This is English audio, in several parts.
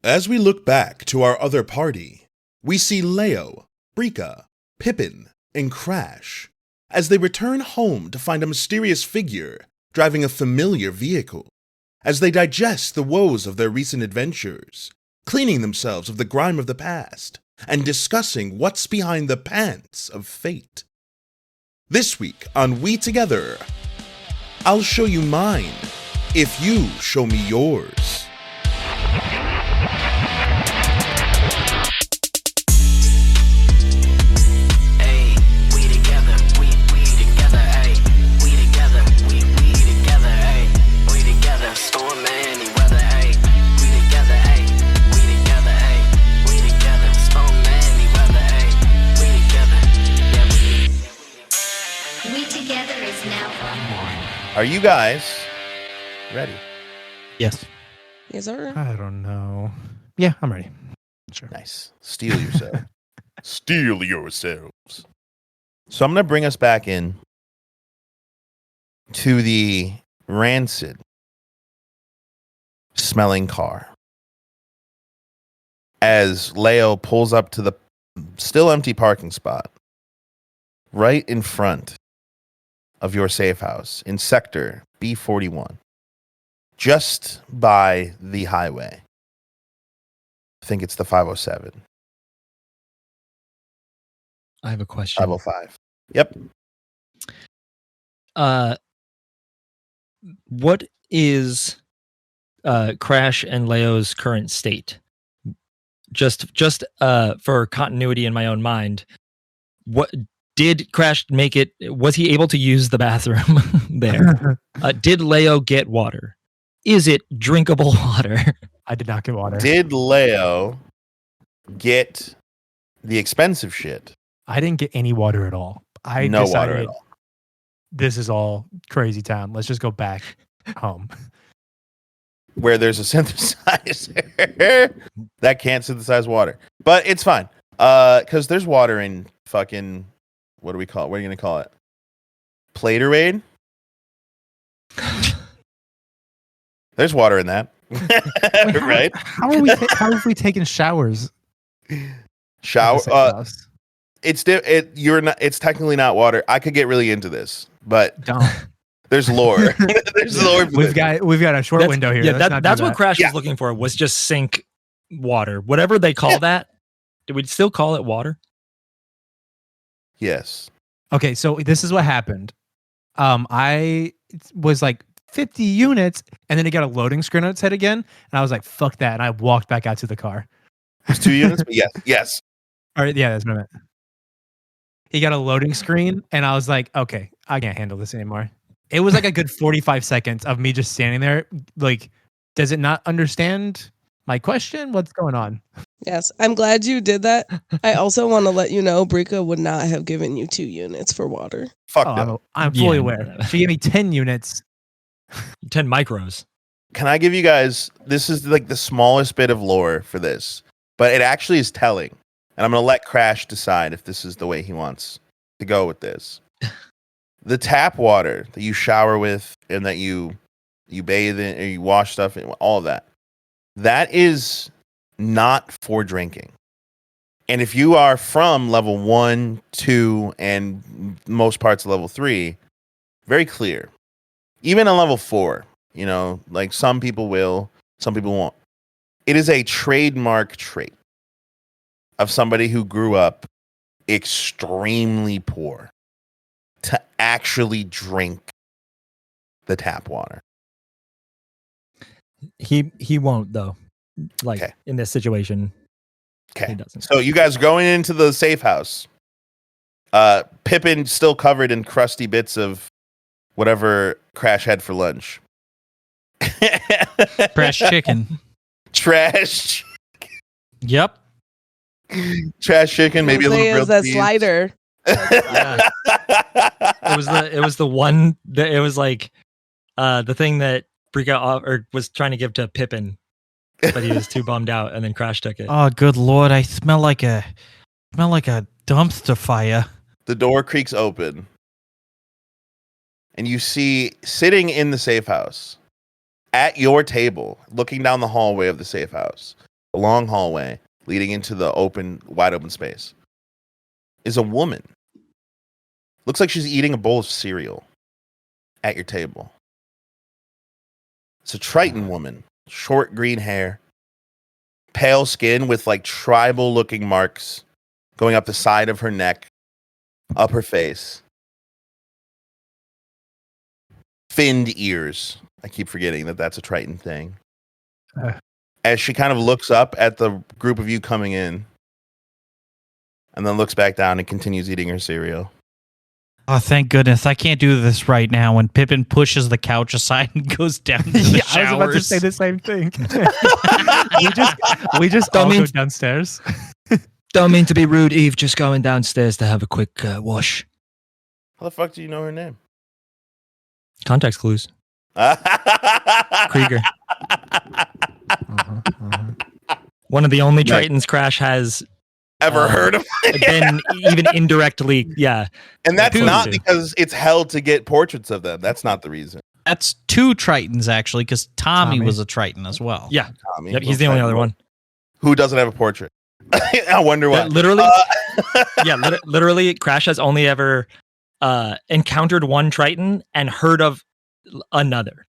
As we look back to our other party, we see Leo, Brika, Pippin, and Crash as they return home to find a mysterious figure driving a familiar vehicle, as they digest the woes of their recent adventures, cleaning themselves of the grime of the past, and discussing what's behind the pants of fate. This week on WeTogether, I'll show you mine if you show me yours. Are you guys ready? Yes. Yes, sir. I don't know. Yeah, I'm ready. Sure. Nice. Steal yourself. Steal yourselves. So I'm going to bring us back in to the rancid smelling car as Leo pulls up to the still empty parking spot right in front of your safe house in sector B41, just by the highway. I think it's the 507. I have a question. 505. Yep. What is Crash and Leo's current state? Just for continuity in my own mind, what did Crash make it? Was he able to use the bathroom there? Did Leo get water? Is it drinkable water? I did not get water. Did Leo get the expensive shit? I didn't get any water at all. I No decided water at all. This is all crazy town. Let's just go back home. Where there's a synthesizer that can't synthesize water. But it's fine. Because there's water in fucking, what do we call it? What are you going to call it? Platerade? There's water in that. Right? How have we taken showers? Shower. It's technically not water. I could get really into this, but Don't. there's lore. There's lore. We've got a short window here. Yeah, that's what Crash was looking for, was just sink water. Whatever they call that. Do we still call it water? Yes. Okay, so this is what happened. I was like 50 units, and then it got a loading screen on its head again, and I was like, fuck that, and I walked back out to the car. There's 2 units? But yes. All right, yeah, that's what I meant. He got a loading screen, and I was like, okay, I can't handle this anymore. It was like a good 45 seconds of me just standing there. Like, does it not understand my question? What's going on? Yes, I'm glad you did that. I also want to let you know Brika would not have given you 2 units for water. Fuck no. I'm fully aware. She gave me 10 units. 10 micros. Can I give you guys, this is like the smallest bit of lore for this, but it actually is telling. And I'm going to let Crash decide if this is the way he wants to go with this. The tap water that you shower with and that you bathe in or you wash stuff in, all of that, that is not for drinking. And if you are from level 1, 2, and most parts of level 3, very clear. Even on level 4, like some people will, some people won't. It is a trademark trait of somebody who grew up extremely poor to actually drink the tap water. He won't, though. Like, Okay. in this situation. Okay. He doesn't. So you guys going into the safe house. Pippin still covered in crusty bits of whatever Crash had for lunch. Trash chicken. Trash. Yep. Trash chicken, maybe a little Say grilled is that cheese. slider. Yeah. It was the one that it was like the thing that Brika was trying to give to Pippin, but he was too bummed out, and then Crash took it. Oh, good lord! I smell like a dumpster fire. The door creaks open, and you see sitting in the safe house at your table, looking down the hallway of the safe house, a long hallway leading into the wide open space, is a woman. Looks like she's eating a bowl of cereal at your table. It's a Triton woman, short green hair, pale skin with like tribal looking marks going up the side of her neck, up her face. Finned ears. I keep forgetting that that's a Triton thing. As she kind of looks up at the group of you coming in, and then looks back down and continues eating her cereal. Oh, thank goodness. I can't do this right now when Pippin pushes the couch aside and goes down to the Yeah, showers. I was about to say the same thing. we just Don't all mean- go downstairs. Don't mean to be rude, Eve. Just going downstairs to have a quick wash. How the fuck do you know her name? Context clues. Krieger. One of the only Tritons Crash has Ever heard of it? been even indirectly, yeah. And that's Dude. not because it's held to get portraits of them. That's not the reason. That's 2 Tritons, actually, because Tommy Tommy. was a Triton as well. Yeah. Tommy, Yep, he's the only other one. Who doesn't have a portrait? I wonder why. Literally, literally, Crash has only ever encountered one Triton and heard of another.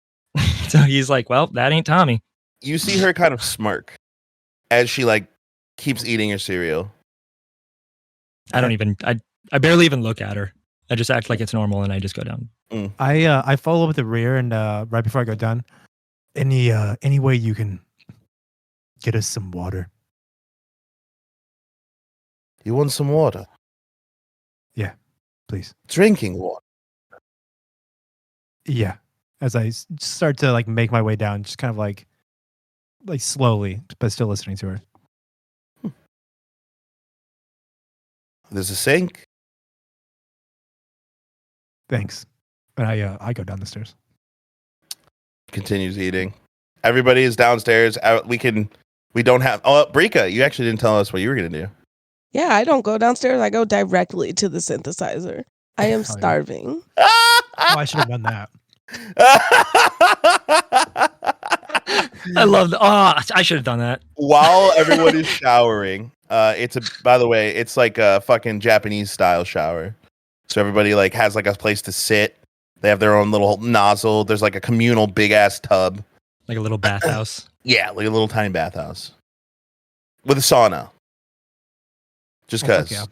So he's like, well, that ain't Tommy. You see her kind of smirk as she like keeps eating her cereal. I barely even look at her. I just act like it's normal and I just go down. I follow up at the rear and right before I go down, any way you can get us some water. You want some water? Please. Drinking water. Yeah. As I start to like make my way down, just kind of like slowly, but still listening to her. There's a sink. Thanks. And I go down the stairs. Continues eating. Everybody is downstairs. We don't have. Oh, Brika, you actually didn't tell us what you were gonna do. Yeah, I don't go downstairs. I go directly to the synthesizer. I am yeah. starving. Oh, I should have done that. I love I should have done that. While everyone is showering, by the way, it's like a fucking Japanese style shower. So everybody like has like a place to sit. They have their own little nozzle. There's like a communal big ass tub. Like a little bathhouse. Yeah, like a little tiny bathhouse with a sauna. Just Oh, cause. fuck yeah.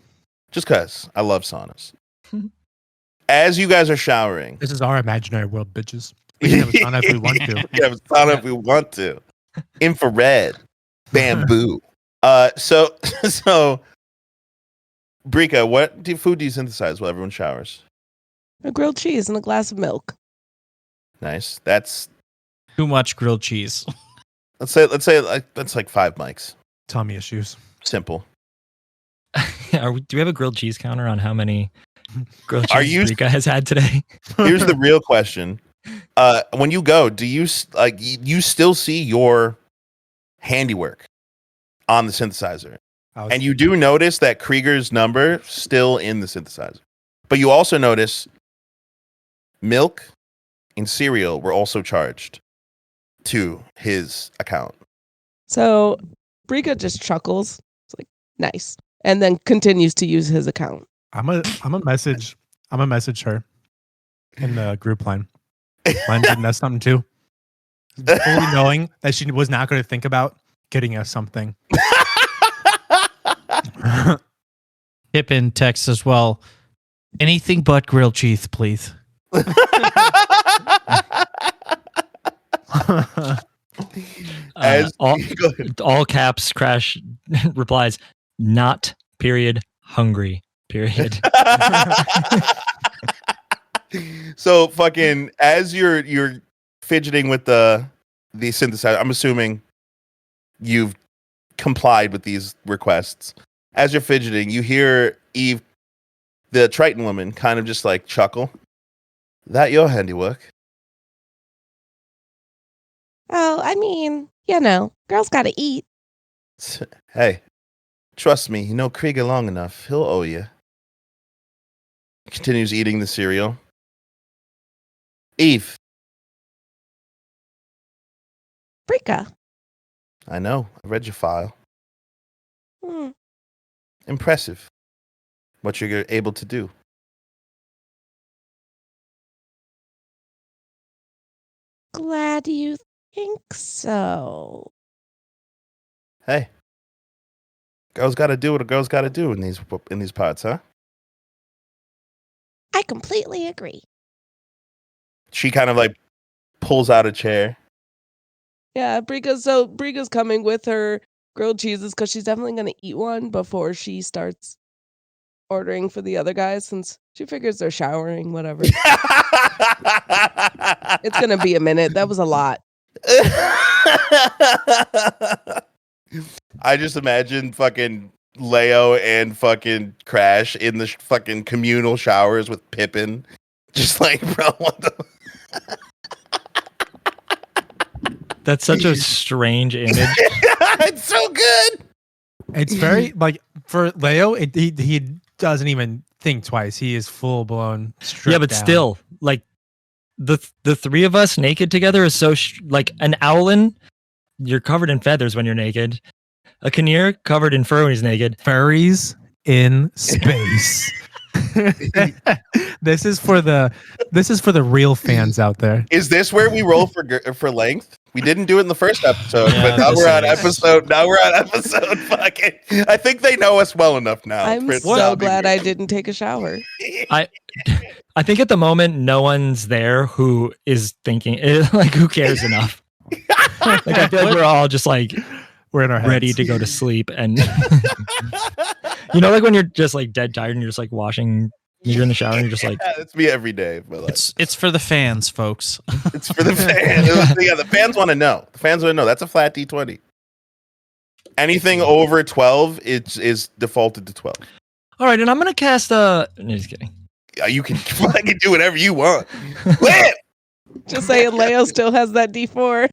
Just cause. I love saunas. As you guys are showering. This is our imaginary world, bitches. We can have a sauna if we want to. We can have a sauna if we want to. Infrared. Bamboo. So Brika, what food do you synthesize while everyone showers? A grilled cheese and a glass of milk. Nice. That's Too much grilled cheese. let's say like that's like 5 mics. Tommy issues. Simple. Do we have a grilled cheese counter on how many grilled Are cheese you- Brika has had today? Here's the real question. When you go, do you you still see your handiwork on the synthesizer? And you do notice that Krieger's number still in the synthesizer. But you also notice milk and cereal were also charged to his account. So Brika just chuckles. It's like, nice. And then continues to use his account. I'm a message her in the group line. Mine didn't know something too. Fully knowing that she was not going to think about getting us something. Pippin texts as well. Anything but grilled cheese, please. As all, go ahead. all caps Crash replies, not period hungry period. So fucking as you're fidgeting with the synthesizer, I'm assuming you've complied with these requests. As you're fidgeting, you hear Eve, the Triton woman, kind of just like chuckle. That your handiwork? Oh, I mean, girls gotta eat. Hey, trust me, you know Krieger long enough. He'll owe you. Continues eating the cereal. Eve, Brika. I know. I read your file. Hmm. Impressive. What you're able to do. Glad you think so. Hey. Girls got to do what a girl's got to do in these parts, huh? I completely agree. She kind of like pulls out a chair. Yeah, Briga's coming with her grilled cheeses because she's definitely gonna eat one before she starts ordering for the other guys since she figures they're showering, whatever. It's gonna be a minute. That was a lot. I just imagine fucking Leo and fucking Crash in the fucking communal showers with Pippin. Just like, bro, what the... That's such a strange image. It's so good. It's very like for Leo. He doesn't even think twice. He is full blown. Yeah, but still, like the three of us naked together is so like an owlin. You're covered in feathers when you're naked. A Kinnear covered in fur when he's naked. Furries in space. This is for the real fans out there. Is this where we roll for length? We didn't do it in the first episode, Yeah, but now this we're on is- episode. Now we're on episode. Fucking, I think they know us well enough now. I'm for it to so not be glad I weird. didn't take a shower. I think at the moment no one's there who is thinking like who cares enough. Like I feel like we're all just like We're in our heads. ready to go to sleep, and like when you're just like dead tired and you're just like washing. You're in the shower and you're just like, Yeah, that's me every day of my life. It's for the fans, folks. It's for the fans. Yeah, the fans want to know. The fans want to know. That's a flat D20. Anything over 12 is defaulted to 12. all right, and I'm gonna cast no, just kidding. Yeah, you can fucking do whatever you want. Live! Just saying, Leo still has that D4.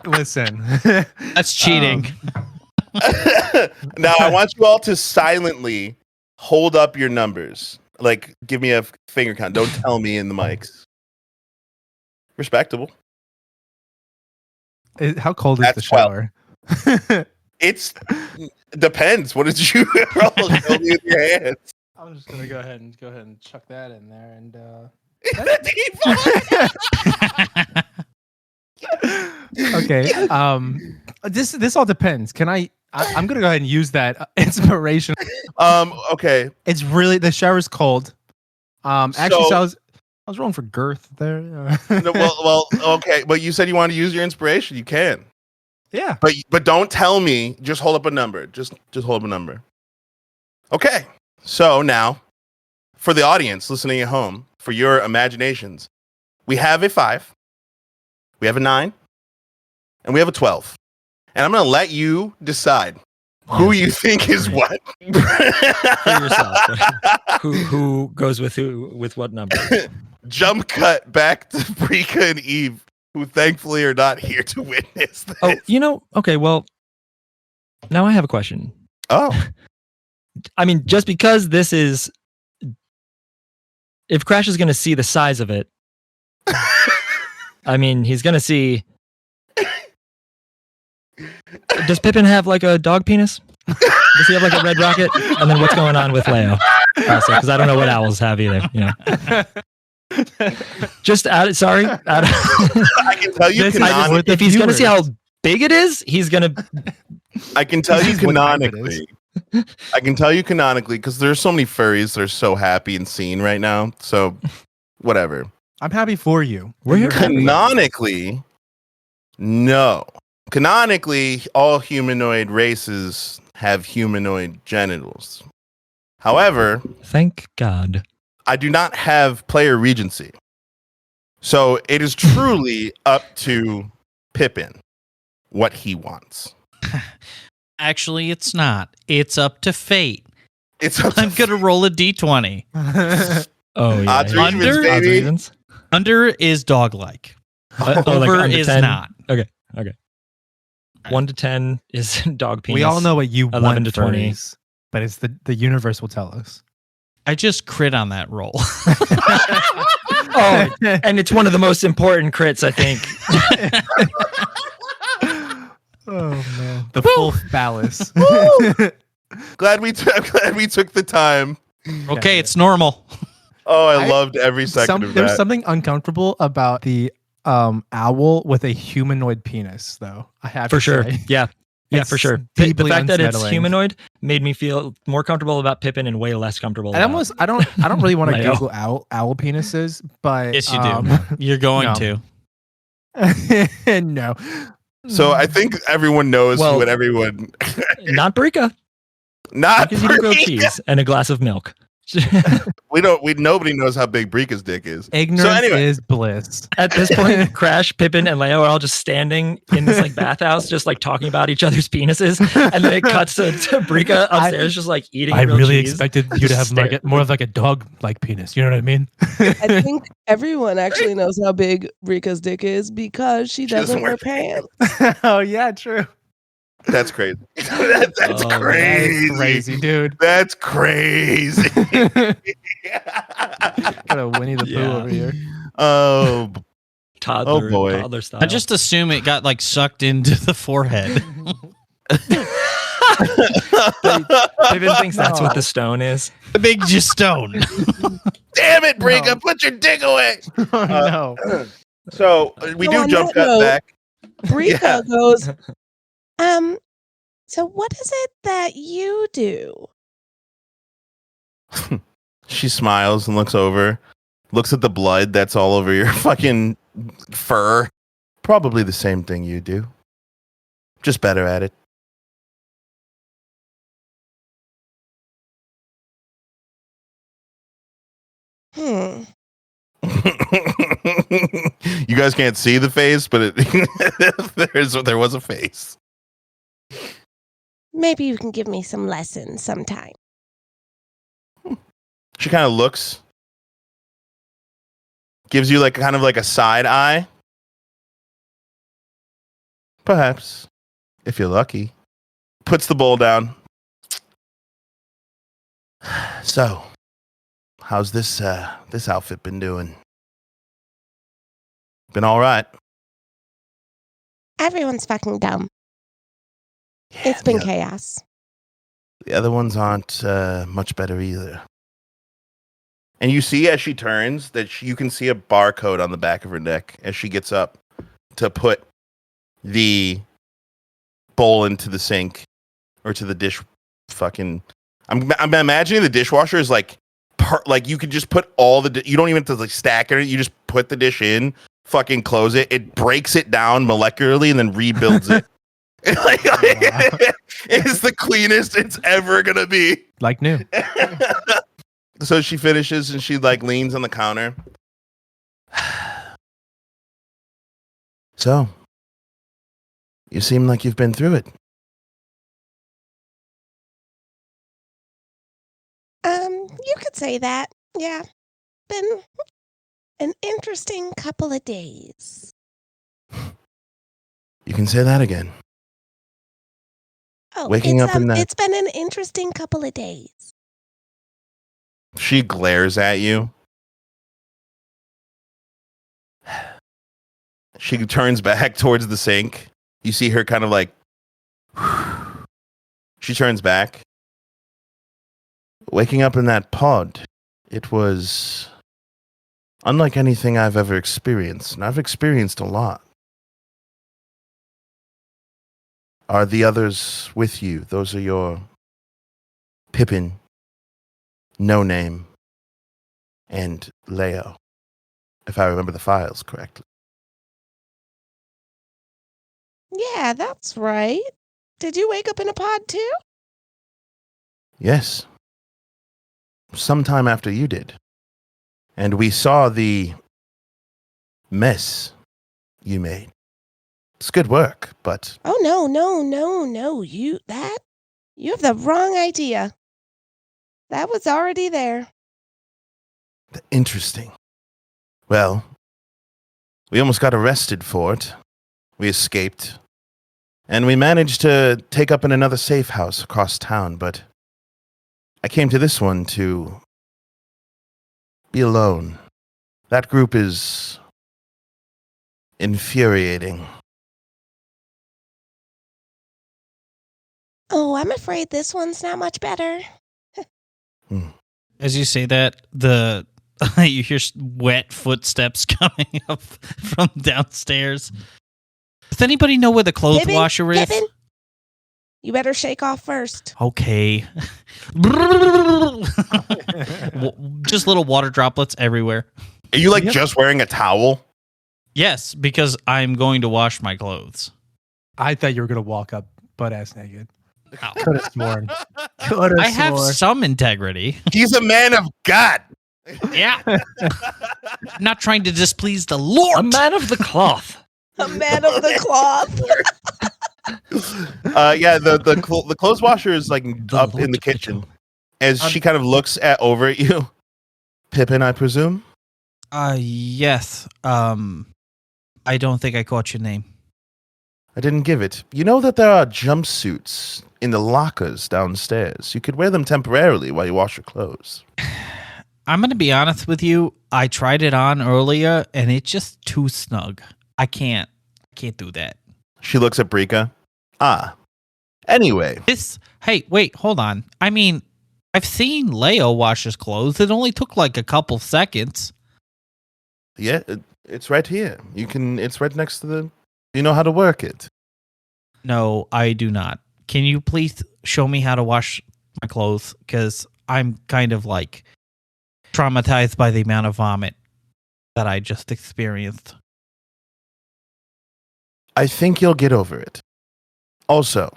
Listen. That's cheating. Now I want you all to silently hold up your numbers. Like, give me a finger count. Don't tell me in the mics. Respectable. How cold is That's the shower? It's depends. What did you roll? Show me with your hands. I'm just gonna go ahead and chuck that in there and okay. This all depends. Can I'm gonna go ahead and use that inspiration. Okay. It's really the shower's cold. Actually, So- so I was rolling for girth there. No, well, okay. But you said you wanted to use your inspiration. You can. yeah. But don't tell me. Just hold up a number. Just hold up a number. Okay. So now, for the audience listening at home, for your imaginations, we have a 5, we have a 9, and we have a 12. And I'm gonna let you decide who you think is what. For yourself. who goes with who with what number? Jump cut back to Brika and Eve, who thankfully are not here to witness this. Oh, okay, well, now I have a question. Oh. I mean, just because this is, if Crash is going to see the size of it, I mean, he's going to see. Does Pippin have like a dog penis? Does he have like a red rocket? And then what's going on with Leo? Also, because I don't know what owls have either. Just sorry. I can tell you This is canonically. what the If he's going to see how viewers- big it is, he's going to. I can tell you This is what type it canonically. I can tell you canonically because there's so many furries that are so happy and seen right now. So, whatever. I'm happy for you. We're here. Canonically, no. Canonically, all humanoid races have humanoid genitals. However, Thank God. I do not have player regency. So it is truly up to Pippin what he wants. Actually, it's not. It's up to fate. It's up to I'm gonna roll a d20. Oh, yeah. Odds yeah. or evens, Under- Odds or baby. evens? Under is dog-like. Like Over under is 10? not. 1 to 10 is dog penis. we all know what you 11 want to 20. furries, but it's the universe will tell us. I just crit on that roll. Oh, and it's one of the most important crits, I think. Oh man, the full phallus. Glad we took the time. Okay, it's normal. Oh, I I- loved every second of that. There's something uncomfortable about the owl with a humanoid penis, though. I have For to sure. say. Yeah, It's for sure. The deeply fact that it's unsettling. humanoid made me feel more comfortable about Pippin and way less comfortable about I don't really want to Leo. Google owl penises, but Yes, you do. You're going no. to. No. So I think everyone knows Well- what everyone. Not Brika. Not Because eating grilled Brika. cheese and a glass of milk. Nobody knows how big Brika's dick is. Ignorance So anyway, is bliss. At this point, Crash, Pippin, and Leo are all just standing in this like bathhouse, just like talking about each other's penises, and then it cuts to Brika upstairs, just like eating. I grilled really cheese. expected you to have Stare. more of like a dog-like penis. You know what I mean? I think everyone actually knows how big Rika's dick is because she doesn't wear pants. Oh yeah, true. that's crazy. That's Oh, That crazy. is crazy, dude. That's crazy. Got a Winnie the Pooh Yeah. over here. Oh, Toddler, Oh, boy. toddler style. I just assume it got like sucked into the forehead. Pippin thinks that's what the stone is. The big stone. damn it, Brika! No. Put your dick away. Oh no. So we So do on jump that cut note- back. Rika Yeah. goes, so what is it that you do? She smiles and looks over, looks at the blood that's all over your fucking fur. Probably the same thing you do, just better at it. Hmm. You guys can't see the face, but there was a face. Maybe you can give me some lessons sometime. She kind of looks, gives you like kind of like a side eye. Perhaps, if you're lucky. Puts the bowl down. So, how's this outfit been doing? Been all right. Everyone's fucking dumb. Yeah, It's been the, chaos. the other ones aren't much better either. And you see as she turns that you can see a barcode on the back of her neck as she gets up to put the bowl into the sink or to the dish. Fucking, I'm imagining the dishwasher is like you could just put all the you don't even have to like stack it. You just put the dish in, fucking close it. It breaks it down molecularly and then rebuilds it. It's the cleanest it's ever gonna be. Like new. So she finishes and she like leans on the counter. So, you seem like you've been through it. You could say that. Yeah. Been an interesting couple of days. You can say that again. Oh, Waking up in that- It's been an interesting couple of days. She glares at you. She turns back towards the sink. You see her kind of like. She turns back. Waking up in that pod, it was unlike anything I've ever experienced, and I've experienced a lot. Are the others with you? Those are your Pippin, No Name, and Leo, if I remember the files correctly. Yeah, that's right. Did you wake up in a pod too? Yes. Sometime after you did. And we saw the mess you made. It's good work, but Oh no. You have the wrong idea. That was already there. interesting. Well, we almost got arrested for it. We escaped. And we managed to take up in another safe house across town, but I came to this one to be alone. That group is infuriating. Oh, I'm afraid this one's not much better. As you say that, you hear wet footsteps coming up from downstairs. Does anybody know where the clothes Pippin, washer is? Pippin, you better shake off first. Okay. Just little water droplets everywhere. Are you just wearing a towel? Yes, because I'm going to wash my clothes. I thought you were gonna walk up butt ass naked. Ow. Could have sworn. I have some integrity. He's a man of God. Yeah. Not trying to displease the Lord. A man of the cloth. A man of the cloth. The clothes washer is like up in the kitchen. As she kind of looks over at you, Pippin, I presume. Yes. I don't think I caught your name. I didn't give it. You know that there are jumpsuits in the lockers downstairs. You could wear them temporarily while you wash your clothes. I'm going to be honest with you. I tried it on earlier and it's just too snug. I can't do that. She looks at Brika. Anyway. Hey, wait, hold on. I mean, I've seen Leo wash his clothes. It only took like a couple seconds. Yeah, it's right here. It's right next to the... You know how to work it. No, I do not. Can you please show me how to wash my clothes? Because I'm kind of like traumatized by the amount of vomit that I just experienced. I think you'll get over it. Also,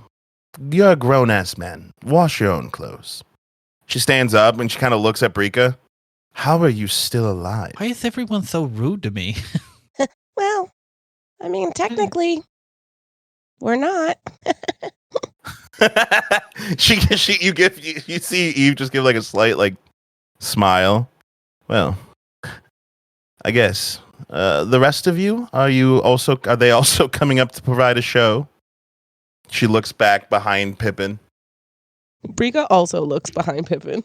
you're a grown-ass man. Wash your own clothes. She stands up and she kind of looks at Brika. How are you still alive? Why is everyone so rude to me? Well, I mean, technically, we're not. You see Eve just give like a slight like smile. Well, I guess the rest of you are they also coming up to provide a show? She looks back behind Pippin. Brika also looks behind Pippin.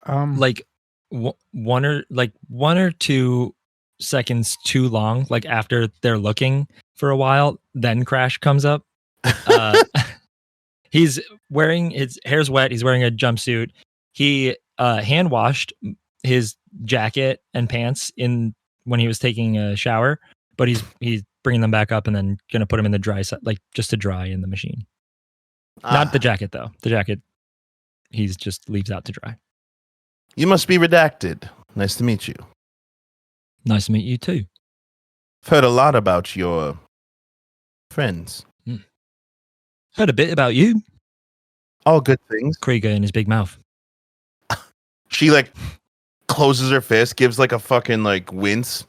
Like one or two seconds too long, like after they're looking for a while, then Crash comes up. He's wearing, his hair's wet, he's wearing a jumpsuit. He hand washed his jacket and pants when he was taking a shower, but he's bringing them back up and then gonna put them in the dry set, like just to dry in the machine. Not the jacket though. The jacket he's just leaves out to dry. You must be redacted. Nice to meet you. Nice to meet you too. I've heard a lot about your friends. Heard a bit about you. All good things. Krieger in his big mouth. She like closes her fist, gives like a fucking like wince.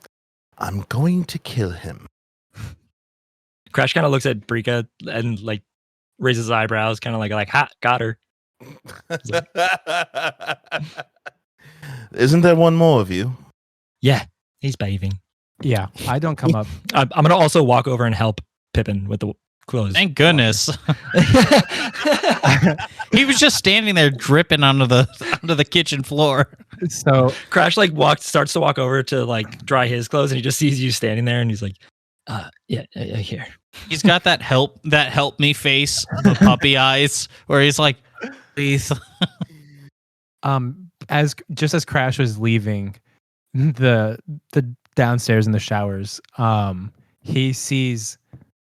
I'm going to kill him. Crash kind of looks at Brika and like raises his eyebrows, kind of like ha, got her. Isn't there one more of you? Yeah, he's bathing. Yeah, I don't come up. I'm gonna also walk over and help Pippin with the clothes. Thank goodness. He was just standing there dripping onto the kitchen floor. So Crash like starts to walk over to like dry his clothes, and he just sees you standing there, and he's like, yeah, here. He's got that help me face, the puppy eyes, where he's like, please. as Crash was leaving the downstairs in the showers, he sees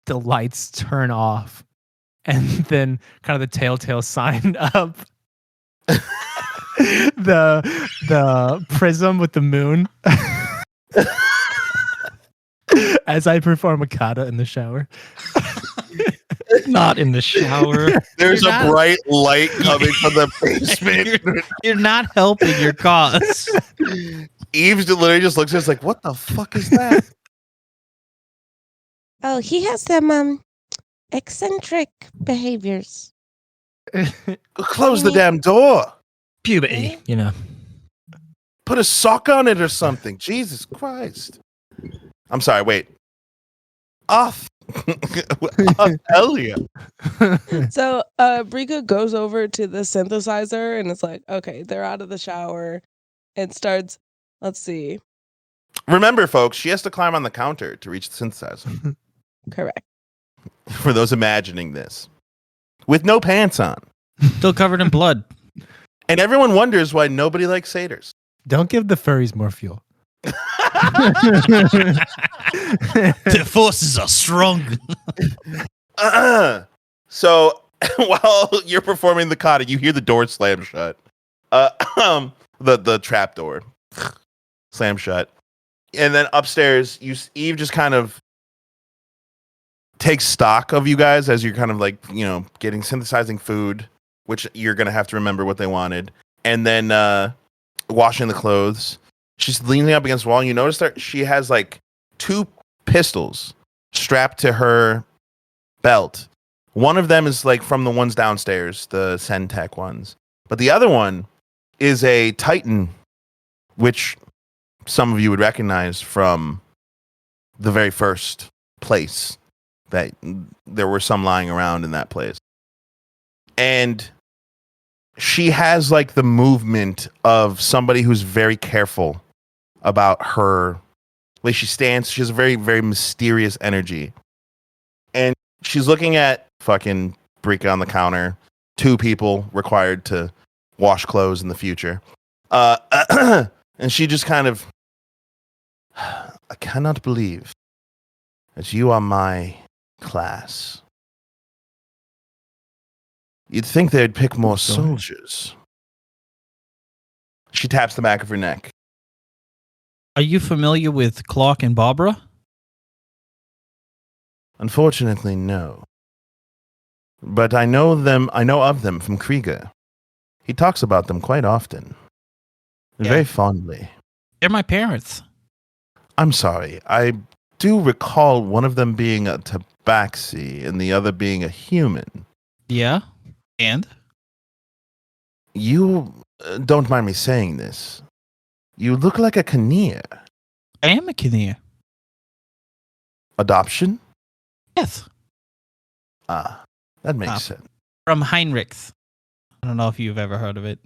the lights turn off and then kind of the telltale sign up. the prism with the moon. As I perform a kata in the shower. Not in the shower. There's a bright light coming from the basement. You're not helping your cause. Eve literally just looks at us like, what the fuck is that? Oh, he has some eccentric behaviors. Close the damn door. Puberty, you know. Put a sock on it or something. Jesus Christ. I'm sorry, wait. Off. Hell yeah. So Brika goes over to the synthesizer and it's like, okay, they're out of the shower and starts. Let's see. Remember, folks, she has to climb on the counter to reach the synthesizer. Correct. For those imagining this, with no pants on, Still covered in blood. and everyone wonders why nobody likes satyrs. Don't give the furries more fuel. The forces are strong. So while you're performing the kata, you hear the door slam shut. The trap door slam shut, and then upstairs, Eve just kind of takes stock of you guys as you're kind of like, getting synthesizing food, which you're gonna have to remember what they wanted, and then washing the clothes. She's leaning up against the wall, and you notice that she has like 2 pistols strapped to her belt. One of them is like from the ones downstairs, the Sentech ones. But the other one is a Titan, which some of you would recognize from the very first place that there were some lying around in that place. And she has like the movement of somebody who's very careful about her way she stands. She has a very, very mysterious energy. And she's looking at fucking Brika on the counter. 2 people required to wash clothes in the future. And she just kind of, I cannot believe that you are my class. You'd think they'd pick more soldiers. She taps the back of her neck. Are you familiar with Clark and Barbara? Unfortunately, no. But I know of them from Krieger. He talks about them quite often. Yeah. Very fondly. They're my parents. I'm sorry. I do recall one of them being a tabaxi and the other being a human. Yeah. And? You don't mind me saying this. You look like a Kinnear. I am a Kinnear. Adoption? Yes. Ah, that makes sense. From Heinrichs. I don't know if you've ever heard of it.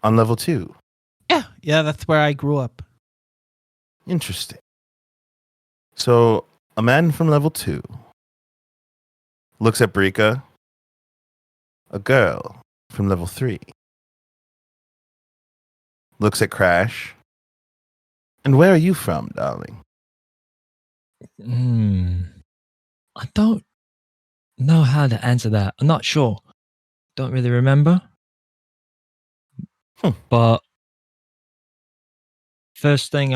On level 2. Yeah, that's where I grew up. Interesting. So, a man from level 2 looks at Brika. A girl from level 3 looks at Crash. And where are you from, darling? I don't know how to answer that. I'm not sure. Don't really remember. But first thing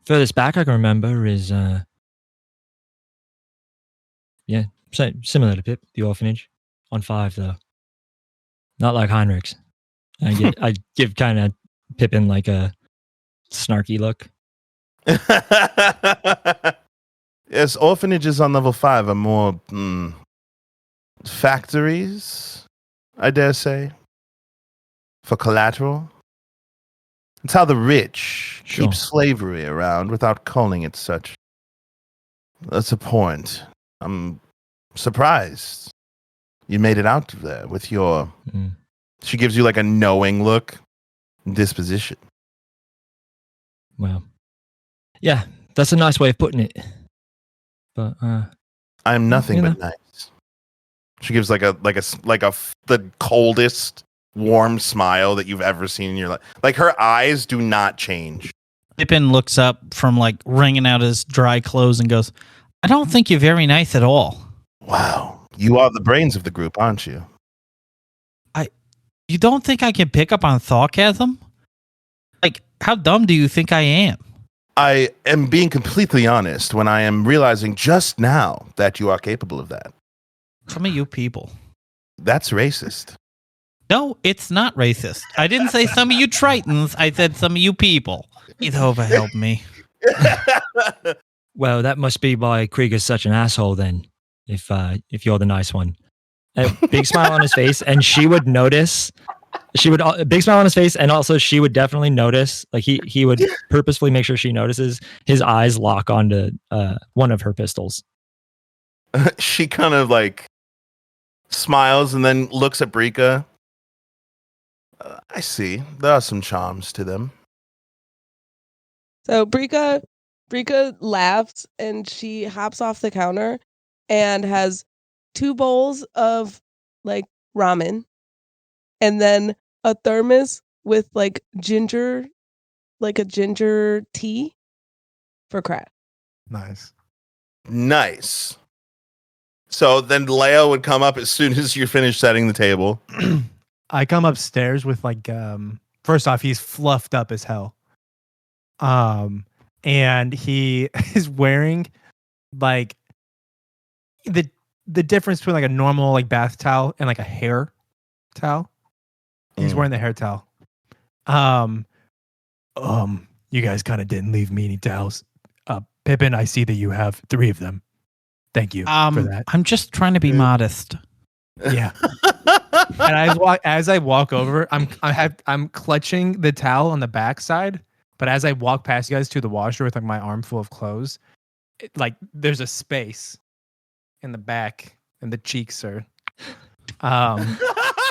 furthest back I can remember is similar to Pip, the orphanage. On 5 though. Not like Heinrichs. I give kind of Pippin like a snarky look. Yes, orphanages on level 5 are more factories, I dare say, for collateral. It's how the rich keep slavery around without calling it such. That's a point. I'm surprised you made it out of there with your... She gives you like a knowing look. Disposition. Well, yeah, that's a nice way of putting it. But I'm nothing but nice. She gives the coldest warm smile that you've ever seen in your life. Like her eyes do not change. Pippin looks up from like wringing out his dry clothes and goes, I don't think you're very nice at all. Wow. You are the brains of the group, aren't you? You don't think I can pick up on sarcasm? Like, how dumb do you think I am? I am being completely honest when I am realizing just now that you are capable of that. Some of you people. That's racist. No, it's not racist. I didn't say some of you tritons. I said some of you people. Jehovah help me. Well, that must be why Krieger's such an asshole then, if you're the nice one. A big smile on his face, and she would notice. She would a big smile on his face, and also she would definitely notice. Like he would purposefully make sure she notices. His eyes lock onto one of her pistols. She kind of like smiles and then looks at Brika. I see. There are some charms to them. So Brika laughs and she hops off the counter and has 2 bowls of like ramen and then a thermos with like ginger, like a ginger tea for Crash. Nice. Nice. So then Leo would come up as soon as you finish setting the table. I come upstairs with like first off, he's fluffed up as hell. And he is wearing like the difference between like a normal like bath towel and like a hair towel. He's wearing the hair towel. You guys kind of didn't leave me any towels. Pippin, I see that you have 3 of them. Thank you for that. I'm just trying to be modest. Yeah. And as I walk over, I'm clutching the towel on the backside. But as I walk past you guys to the washer with like my arm full of clothes, like there's a space in the back, and the cheeks are. Oh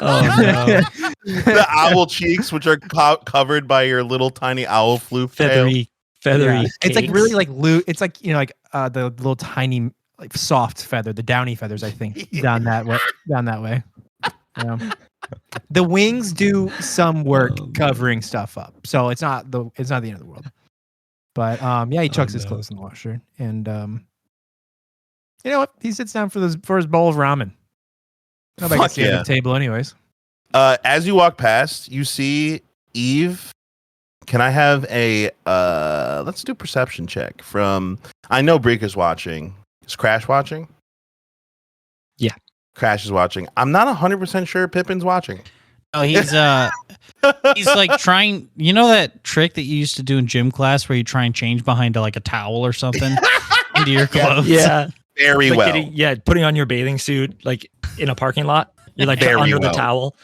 no. The owl cheeks, which are covered by your little tiny owl floof tail. feathery. Yeah. It's like cakes. really like it's like like the little tiny like soft feather, the downy feathers. I think down that way. Yeah. The wings do some work covering stuff up, so it's not the end of the world. But yeah, he chucks his clothes in the washer, and you know what? He sits down for his bowl of ramen. Nobody can see at the table, anyways. As you walk past, you see Eve. Can I have a let's do perception check from? I know Brika's watching. Is Crash watching? Yeah. Crash is watching. I'm not 100% sure Pippin's watching. Oh, he's like trying. You know that trick that you used to do in gym class where you try and change behind like a towel or something into your clothes? Yeah. Very Like well. putting on your bathing suit like in a parking lot. You're like Very under well. the towel.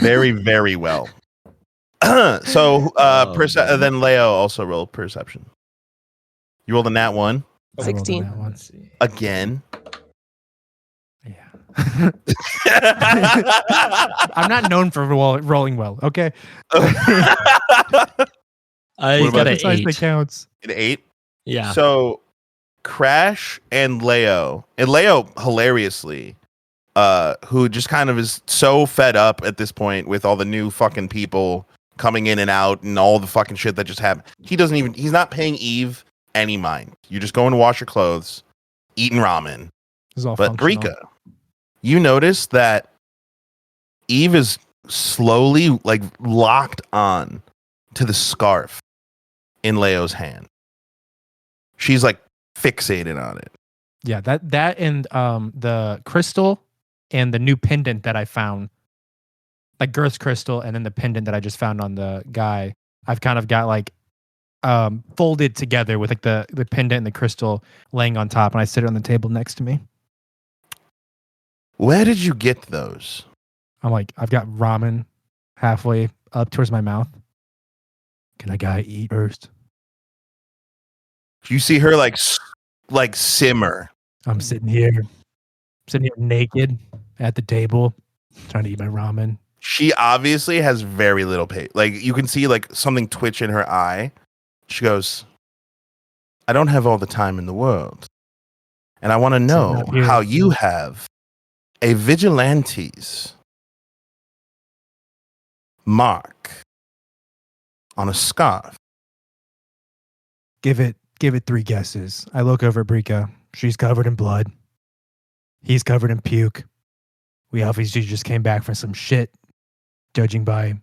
Very, very well. So then Leo also rolled perception. You rolled a nat 1 I rolled a 16. nat 1. Let's see. again. Yeah. I'm not known for rolling well. Okay. I What got about an Besides the 8. counts. An 8. Yeah. So Crash and Leo hilariously, who just kind of is so fed up at this point with all the new fucking people coming in and out and all the fucking shit that just happened. He's not paying Eve any mind. You're just going to wash your clothes, eating ramen. This is all But functional. Brika, you notice that Eve is slowly like locked on to the scarf in Leo's hand. She's like fixated on it. Yeah, that and the crystal and the new pendant that I found, like Girth's crystal, and then the pendant that I just found on the guy. I've kind of got like folded together with like the pendant and the crystal laying on top, and I sit it on the table next to me. Where did you get those? I'm like, I've got ramen halfway up towards my mouth. Can a guy eat first? You see her like simmer. I'm sitting here naked at the table, trying to eat my ramen. She obviously has very little patience. Like you can see like something twitch in her eye. She goes, I don't have all the time in the world. And I want to know up here. how you have a vigilante's mark on a scarf. Give it 3 guesses. I look over at Brika. She's covered in blood. He's covered in puke. We obviously just came back from some shit, judging by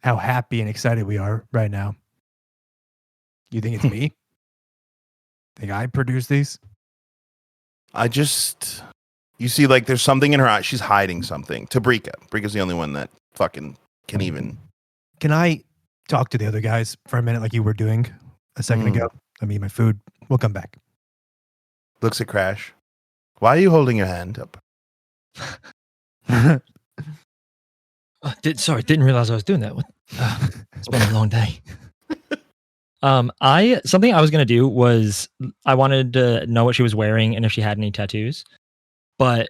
how happy and excited we are right now. You think it's me? Think I produced these? You see like there's something in her eye. She's hiding something to Brika. Brika's the only one that fucking can even. Can I talk to the other guys for a minute like you were doing a second ago? Let me eat my food. We'll come back. Looks at Crash. Why are you holding your hand up? Didn't realize I was doing that. It's been a long day. Something I was gonna do was I wanted to know what she was wearing and if she had any tattoos. But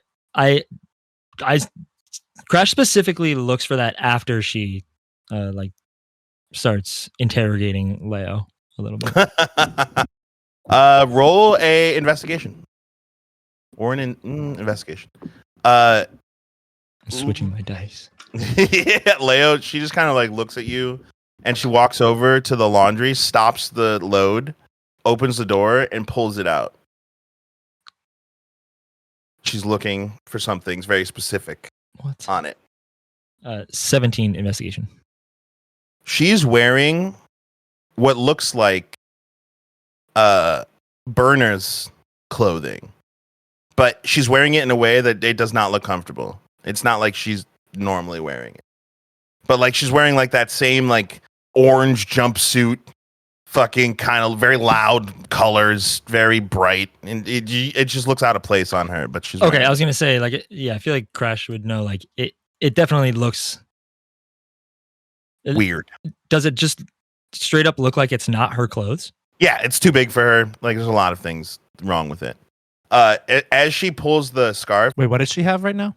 Crash specifically looks for that after she like starts interrogating Leo a little bit. Roll a investigation or an investigation. I'm switching my dice. Yeah, Leo, she just kind of like looks at you and she walks over to the laundry, stops the load, opens the door, and pulls it out. She's looking for something very specific What? on it. 17 investigation. She's wearing what looks like Burner's clothing, but she's wearing it in a way that it does not look comfortable. It's not like she's normally wearing it, but like she's wearing like that same like orange jumpsuit, fucking kind of very loud colors, very bright, and it just looks out of place on her. But she's Okay. wearing I was gonna say like I feel like Crash would know. Like it definitely looks weird. Does it just straight up look like it's not her clothes? Yeah, it's too big for her. Like there's a lot of things wrong with it. As she pulls the scarf, Wait, what does she have right now?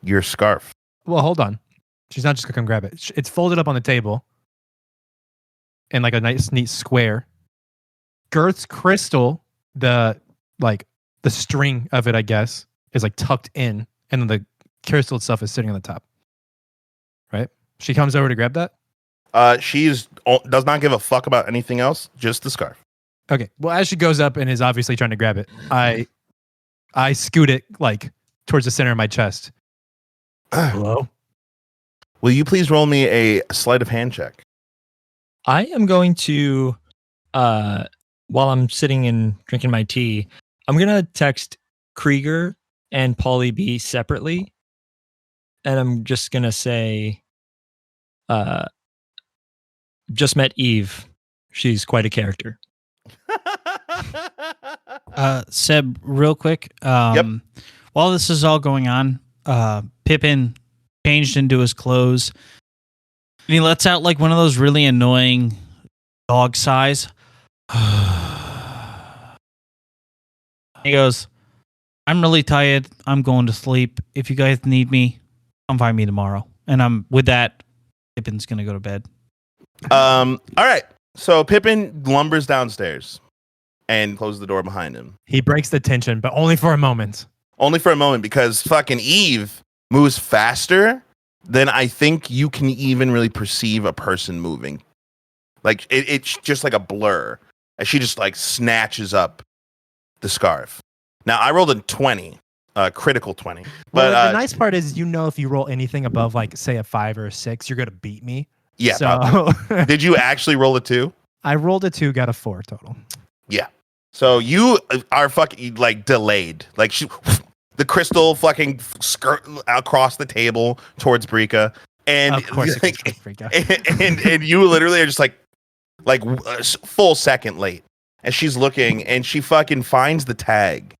your scarf. Well, hold on. She's not just gonna come grab it. It's folded up on the table in like a nice, neat square. Girth's crystal, the string of it, I guess, is like tucked in, and then the crystal itself is sitting on the top. Right? She comes over to grab that. Does not give a fuck about anything else, just the scarf. Okay. Well, as she goes up and is obviously trying to grab it, I scoot it like towards the center of my chest. Hello? Will you please roll me a sleight of hand check? I am going to, while I'm sitting and drinking my tea, I'm gonna text Krieger and Paulie B separately, and I'm just gonna say, just met Eve. She's quite a character. Seb, real quick. While this is all going on, Pippin changed into his clothes. And he lets out like one of those really annoying dog sighs. He goes, I'm really tired. I'm going to sleep. If you guys need me, come find me tomorrow. And with that, Pippin's going to go to bed. All right. So Pippin lumbers downstairs and closes the door behind him. He breaks the tension, but only for a moment. Only for a moment, because fucking Eve moves faster than I think you can even really perceive a person moving. Like it's just like a blur as she just like snatches up the scarf. Now I rolled a 20, critical 20. But Well, the nice part is, if you roll anything above like say a 5 or a 6, you're gonna beat me. yeah. So Did you actually roll a 2? I rolled a 2, got a 4 total. Yeah. So you are fucking like delayed. Like the crystal fucking skirt across the table towards Brika, and Of course, it like, goes for Brika. and you literally are just like a full second late. And she's looking, and she fucking finds the tag,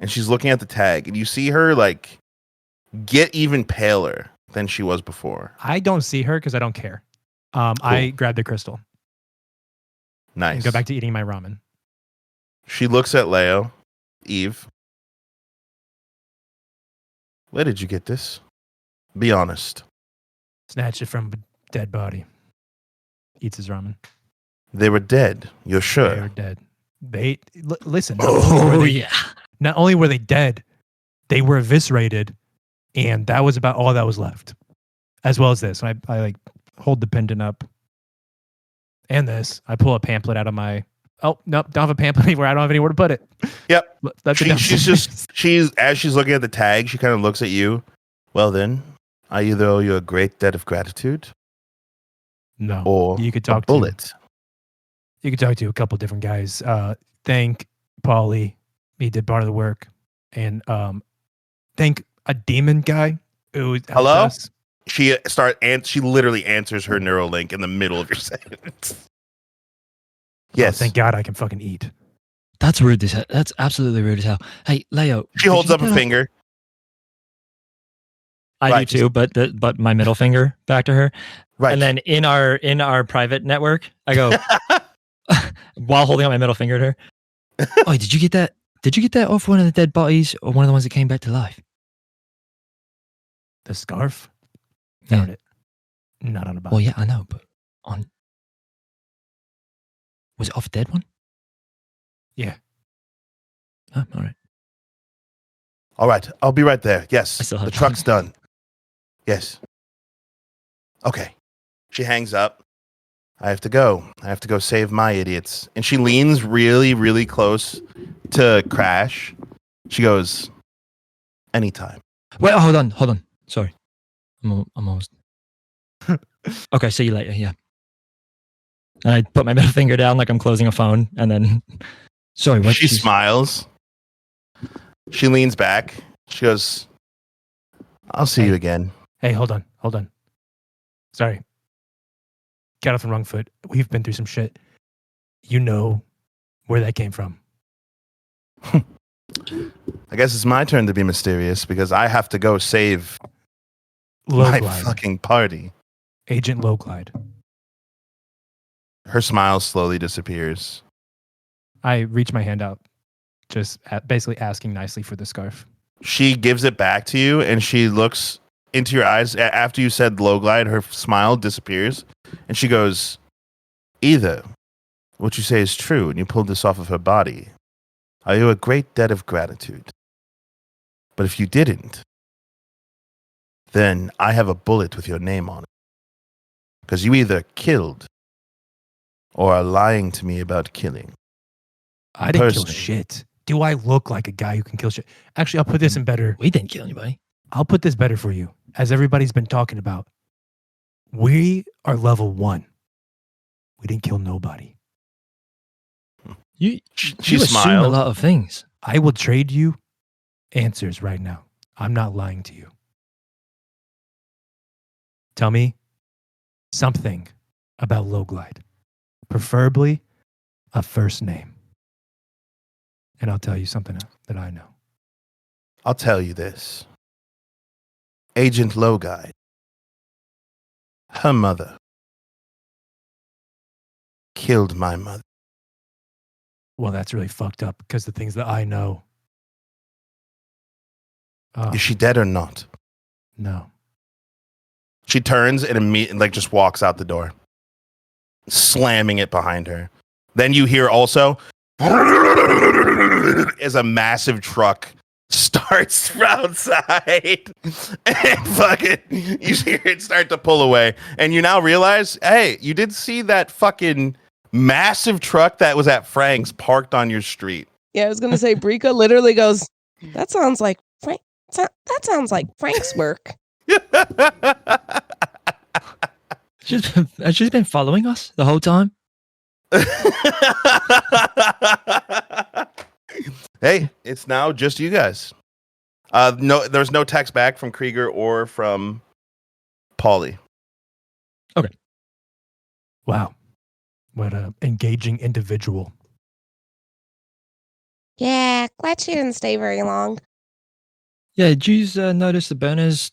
and she's looking at the tag, and you see her like get even paler than she was before. I don't see her because I don't care. I grab the crystal Nice. and go back to eating my ramen. She looks at Leo, Eve. Where did you get this? Be honest. Snatch it from a dead body. Eats his ramen. They were dead. You're They sure? are dead. Listen. Yeah. Not only were they dead, they were eviscerated, and that was about all that was left. As well as this. I like hold the pendant up. And this. I pull a pamphlet out of my. Oh, nope, don't have a pamphlet anywhere. I don't have anywhere to put it. Yep. That's As she's looking at the tag, she kind of looks at you. Well then, I either owe you a great debt of gratitude no. or You could a talk bullet. You could talk to a couple different guys. Thank Paulie. He did part of the work. And thank a demon guy who helped Hello? us. She literally answers her Neuralink in the middle of your sentence. Yes. Oh, thank God I can fucking eat. That's rude as hell. That's absolutely rude as hell. Hey, Leo. She holds up a finger. I Right, do too, but my middle finger back to her. Right. And then in our private network, I go while holding up my middle finger to her. Oh, did you get that? Did you get that off one of the dead bodies or one of the ones that came back to life? The scarf? Yeah. Found it. Not on a body. Well, yeah, I know, but Was it off a dead one? Yeah. Oh, all right. All right, I'll be right there. I Yes, still the have truck's done. Yes. Okay. She hangs up. I have to go. I have to go save my idiots. And she leans really, really close to Crash. She goes, anytime. Wait, hold on. Sorry. I'm almost. Okay, see you later. Yeah. And I put my middle finger down like I'm closing a phone, and then. Sorry, what? She smiles. She leans back. She goes, I'll see you again. Hey, hold on. Sorry. Got off the wrong foot. We've been through some shit. You know where that came from. I guess it's my turn to be mysterious because I have to go save my Lowglide. fucking party. Agent Lowglide. Her smile slowly disappears. I reach my hand out, just basically asking nicely for the scarf. She gives it back to you and she looks into your eyes. After you said Lowglide, her smile disappears and she goes, either what you say is true and you pulled this off of her body, I owe a great debt of gratitude. But if you didn't, then I have a bullet with your name on it. Because you either killed or are lying to me about killing. I didn't kill Personally. shit. Do I look like a guy who can kill shit? Actually, I'll put this in better. We didn't kill anybody. I'll put this better for you. As everybody's been talking about, we are level 1. We didn't kill nobody. You She assume a smiled. lot of things. I will trade you answers right now. I'm not lying to you. Tell me something about Lowglide, preferably a first name. And I'll tell you something that I know. I'll tell you this. Agent Lowguide. Her mother killed my mother. Well, that's really fucked up because the things that I know. Is she dead or not? No. She turns and immediately just walks out the door, slamming it behind her. Then you hear also as a massive truck starts from outside and fucking you hear it start to pull away. And you now realize, hey, you did see that fucking massive truck that was at Frank's parked on your street. Yeah, I was gonna say Brika literally goes, that sounds like Frank. That sounds like Frank's work. Has she been following us the whole time? Hey, it's now just you guys. No, there's no text back from Krieger or from Paulie. Wow. What a engaging individual. Yeah, glad she didn't stay very long. Yeah, did you notice the burners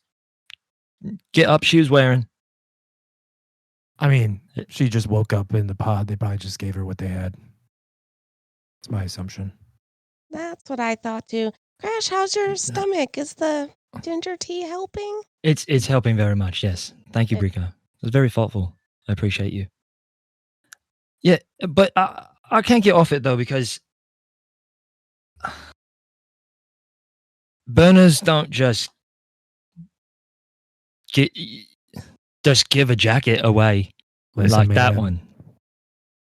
get up she was wearing? I mean, she just woke up in the pod. They probably just gave her what they had. It's my assumption. That's what I thought too. Crash, how's your stomach? Is the ginger tea helping? It's helping very much, yes. Thank you, Good. Brika. It was very thoughtful. I appreciate you. Yeah, but I can't get off it though because burners don't just give a jacket away Listen, like that man, one.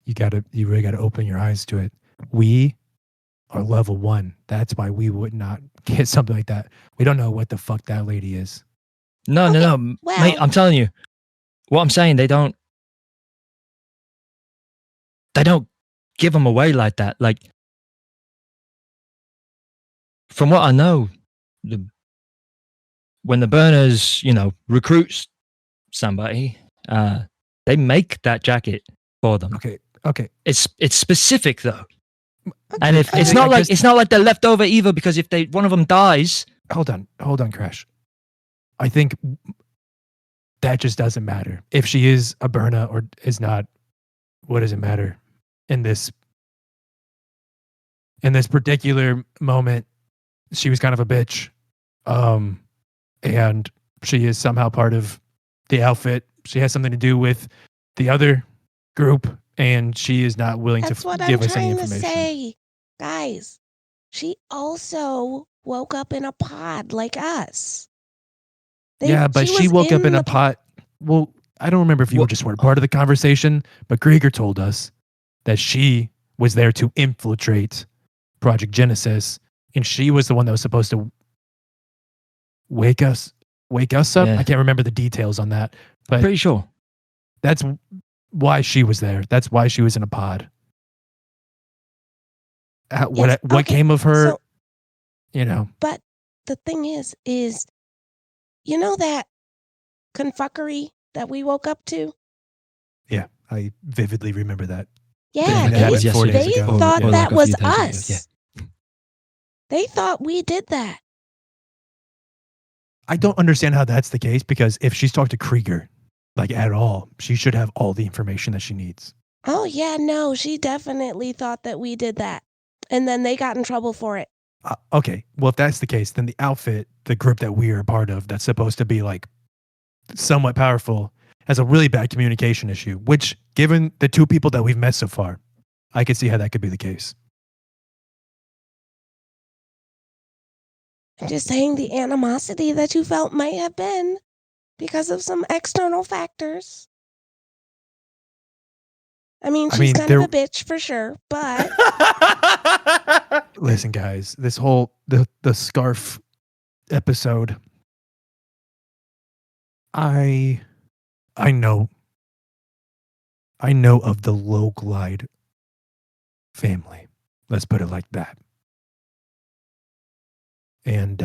You really gotta open your eyes to it. We are level 1. That's why we would not get something like that. We don't know what the fuck that lady is. No, Okay, no, well- mate. I'm telling you, what I'm saying. They don't give them away like that. Like, from what I know, when the burners, recruits somebody, they make that jacket for them. Okay. It's specific though, Okay. and if I it's think not I like just- it's not like they're left over either, because if one of them dies, Hold on, Crash. I think that just doesn't matter. If she is a Burna or is not, what does it matter in this particular moment? She was kind of a bitch. And she is somehow part of the outfit. She has something to do with the other group, and she is not willing That's to what give I'm us any trying to information. say. Guys, she also woke up in a pod like us. Yeah, but she was woke up in a the pot. Well, I don't remember if you Well- just weren't part of the conversation, but Grieger told us that she was there to infiltrate Project Genesis, and she was the one that was supposed to wake us up. Yeah. I can't remember the details on that, but Pretty sure. that's why she was there. That's why she was in a pod. What Yes, okay, came of her? so- You know, But the thing is you know that confuckery that we woke up to? yeah, I vividly remember that. Yeah, That they, happened 4 days they ago. thought Yeah. that like a was few days ago, us. They thought we did that. I don't understand how that's the case, because if she's talked to Krieger, like, at all, she should have all the information that she needs. Oh, yeah, no, she definitely thought that we did that. And then they got in trouble for it. Okay, well, if that's the case, then the outfit, the group that we are a part of, that's supposed to be like somewhat powerful, has a really bad communication issue, which, given the 2 people that we've met so far, I could see how that could be the case. I'm just saying the animosity that you felt might have been because of some external factors. I mean, she's kind of a bitch for sure, but Listen, guys, this whole the scarf episode, I know of the Low Glide family. Let's put it like that. And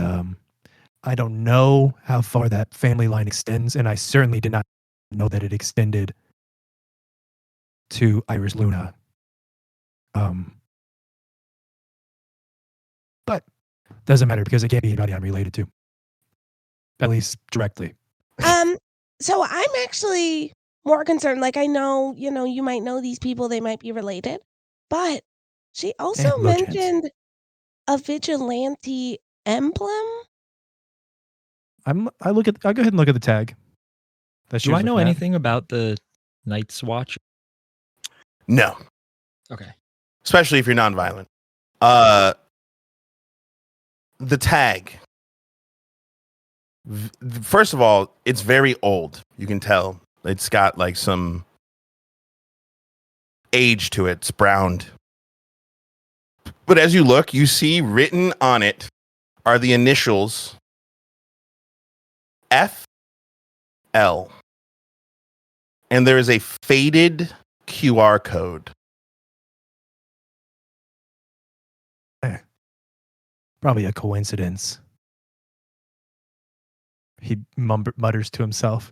I don't know how far that family line extends, and I certainly did not know that it extended to Iris Luna. But doesn't matter, because it can't be anybody I'm related to, at least directly. so I'm actually more concerned. Like, I know, you might know these people, they might be related, but she also low chance. mentioned a vigilante emblem. I'll go ahead and look at the tag. Do I know anything about the Night's Watch? No, Okay. especially if you're nonviolent. The tag. First of all, it's very old. You can tell it's got like some age to it. It's browned. But as you look, you see written on it are the initials FL. And there is a faded QR code. Probably a coincidence. He mutters to himself.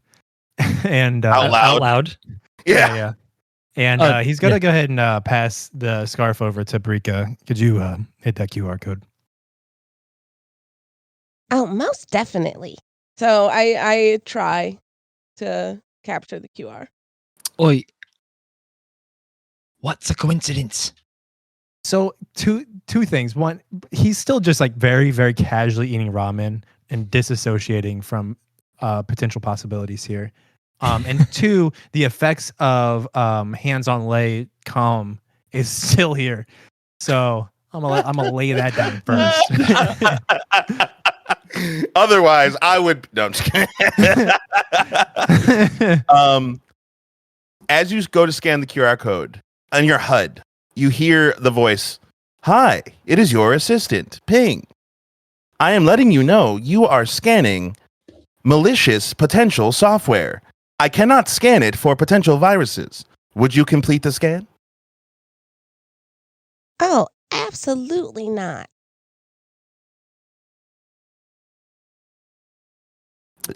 And Out loud. Out loud. Yeah. And he's going to go ahead and pass the scarf over to Brika. Could you hit that QR code? Oh, most definitely. So I try to capture the QR. Oi. What's a coincidence? So two things. One, he's still just like very, very casually eating ramen and disassociating from potential possibilities here. And 2, the effects of hands-on lay calm is still here. So I'm gonna lay that down first. Otherwise, I would. No, I'm just kidding. As you go to scan the QR code on your HUD, you hear the voice, "Hi, it is your assistant, Ping. I am letting you know you are scanning malicious potential software. I cannot scan it for potential viruses. Would you complete the scan?" Oh, absolutely not.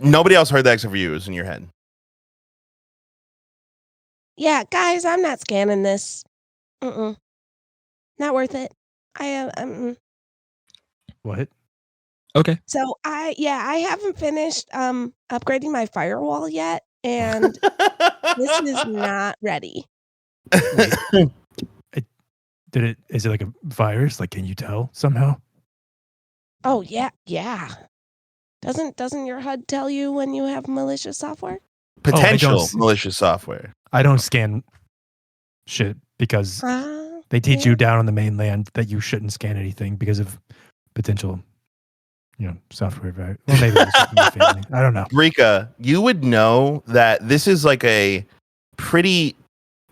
Nobody else heard that except for you. It was in your head. Yeah, guys, I'm not scanning this. Not worth it. I am. What? Okay. So I haven't finished upgrading my firewall yet, and this is not ready. Is it like a virus? Like, can you tell somehow? Oh yeah. Doesn't your HUD tell you when you have malicious software? Potential don't- malicious software. I don't scan shit because Ah, they teach yeah. you down on the mainland that you shouldn't scan anything because of potential, software. Right? Well, maybe it was just my family. I don't know. Rika, you would know that this is like a pretty,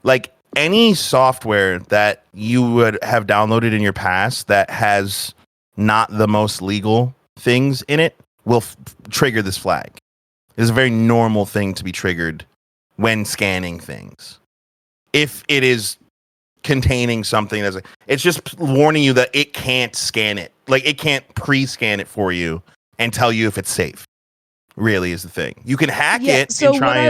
like any software that you would have downloaded in your past that has not the most legal things in it will trigger this flag. It's a very normal thing to be triggered when scanning things. If it is containing something it's just warning you that it can't scan it. Like it can't pre-scan it for you and tell you if it's safe. Really is the thing. You can hack it So and try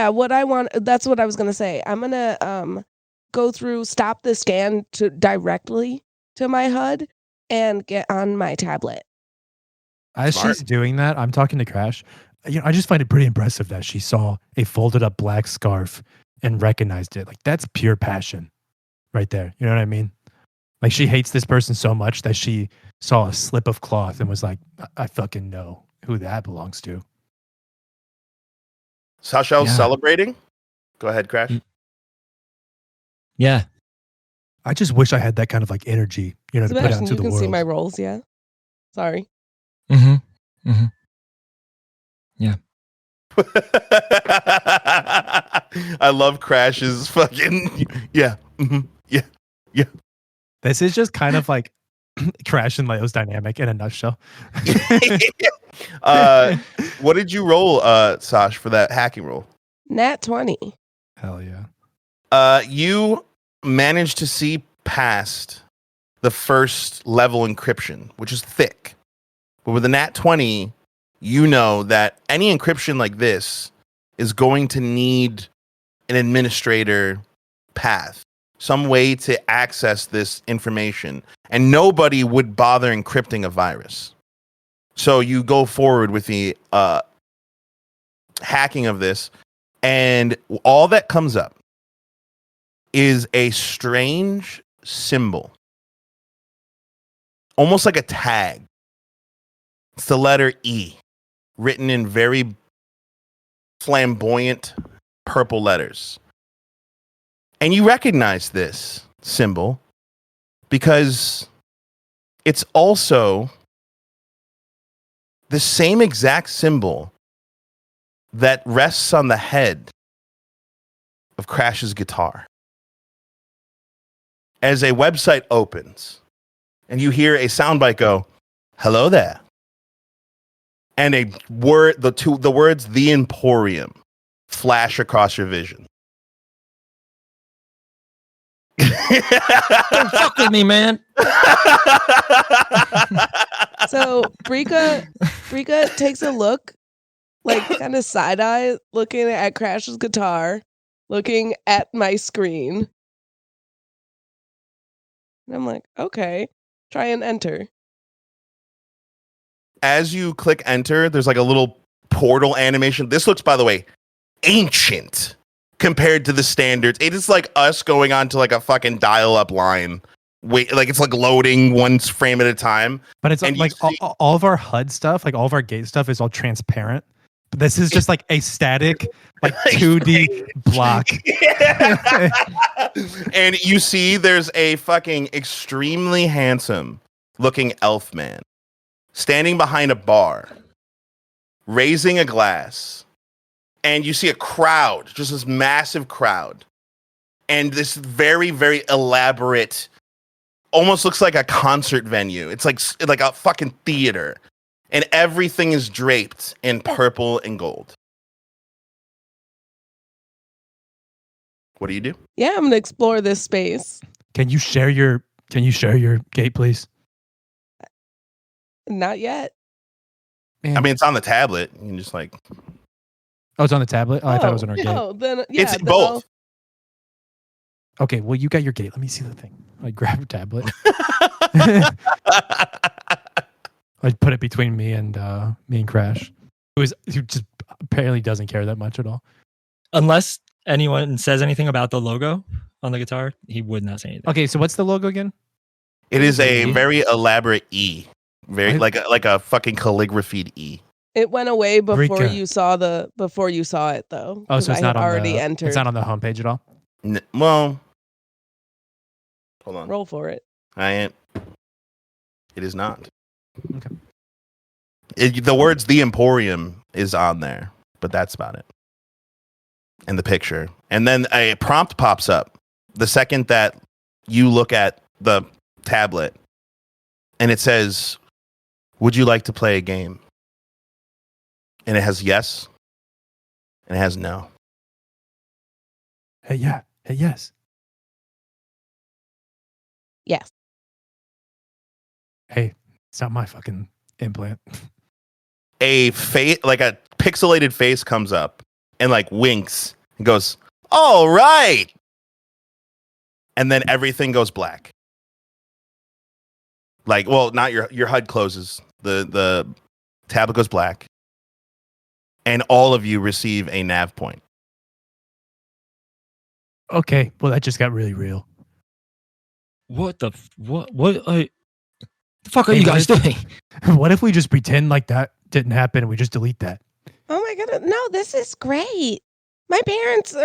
what I want, that's what I was gonna say. I'm gonna go through, stop the scan to directly to my HUD and get on my tablet. As Smart. she's doing that, I'm talking to Crash. I just find it pretty impressive that she saw a folded up black scarf and recognized it. Like that's pure passion right there. You know what I mean? Like she hates this person so much that she saw a slip of cloth and was like, I fucking know who that belongs to. Sasha's Yeah. celebrating. Go ahead, Crash. Yeah. I just wish I had that kind of like energy, to put out Sebastian, into you the can world. see my rolls, yeah? Sorry. Mm-hmm. Mm-hmm. I love Crash's fucking yeah. Mhm, yeah. This is just kind of like Crash and Leo's dynamic in a nutshell. What did you roll, Sash, for that hacking roll? Nat 20. Hell yeah. You managed to see past the first level encryption, which is thick. But with the Nat 20, you know that any encryption like this is going to need an administrator path, some way to access this information. And nobody would bother encrypting a virus. So you go forward with the hacking of this, and all that comes up is a strange symbol, almost like a tag. It's the letter E, written in very flamboyant purple letters. And you recognize this symbol because it's also the same exact symbol that rests on the head of Crash's guitar. As a website opens and you hear a soundbite go, "Hello there." And a word, the words "The Emporium" flash across your vision. Don't fuck with me, man. So Brika takes a look, like kind of side eye, looking at Crash's guitar, looking at my screen. And I'm like, okay, try and enter. As you click enter, there's like a little portal animation. This looks, by the way, ancient compared to the standards. It is like us going on to like a fucking dial-up line. Wait, like it's like loading one frame at a time. But it's And you like see- all of our HUD stuff, like all of our gate stuff is all transparent. But this is just like a static, like 2D block. Yeah. And you see there's a fucking extremely handsome looking elf man standing behind a bar, raising a glass. And you see a crowd, just this massive crowd. And this very, very elaborate, almost looks like a concert venue. It's like a fucking theater. And everything is draped in purple and gold. What do you do? Yeah, I'm gonna explore this space. Can you share your gate, please? Not yet. Man. I mean, it's on the tablet. You can just like... Oh, it's on the tablet? Oh, I thought it was on our gate. No, then yeah, It's then both. Okay, well, you got your gate. Let me see the thing. I grab a tablet. I put it between me and Crash, who just apparently doesn't care that much at all. Unless anyone says anything about the logo on the guitar, he would not say anything. Okay, so what's the logo again? It is a E? very elaborate E. Very I- like a fucking calligraphied E. It went away before Rika. you saw it though. Oh, 'cause so it's I not had on already the entered. It's not on the homepage at all. Well, Hold on. Roll for it. I ain't. It is not. Okay. The words "the Emporium" is on there, but that's about it. And the picture, and then a prompt pops up the second that you look at the tablet, and it says, "Would you like to play a game?" And it has yes, and it has no. Hey, yeah. Hey, yes. Yes. Hey, it's not my fucking implant. A face, like a pixelated face, comes up and like winks and goes, "All right," and then everything goes black. Like, well, not your HUD closes. The tablet goes black, and all of you receive a nav point. Okay, well, that just got really real. What the fuck are Hey, you guys doing? What if we just pretend like that didn't happen and we just delete that? Oh my goodness. No, this is great. My parents,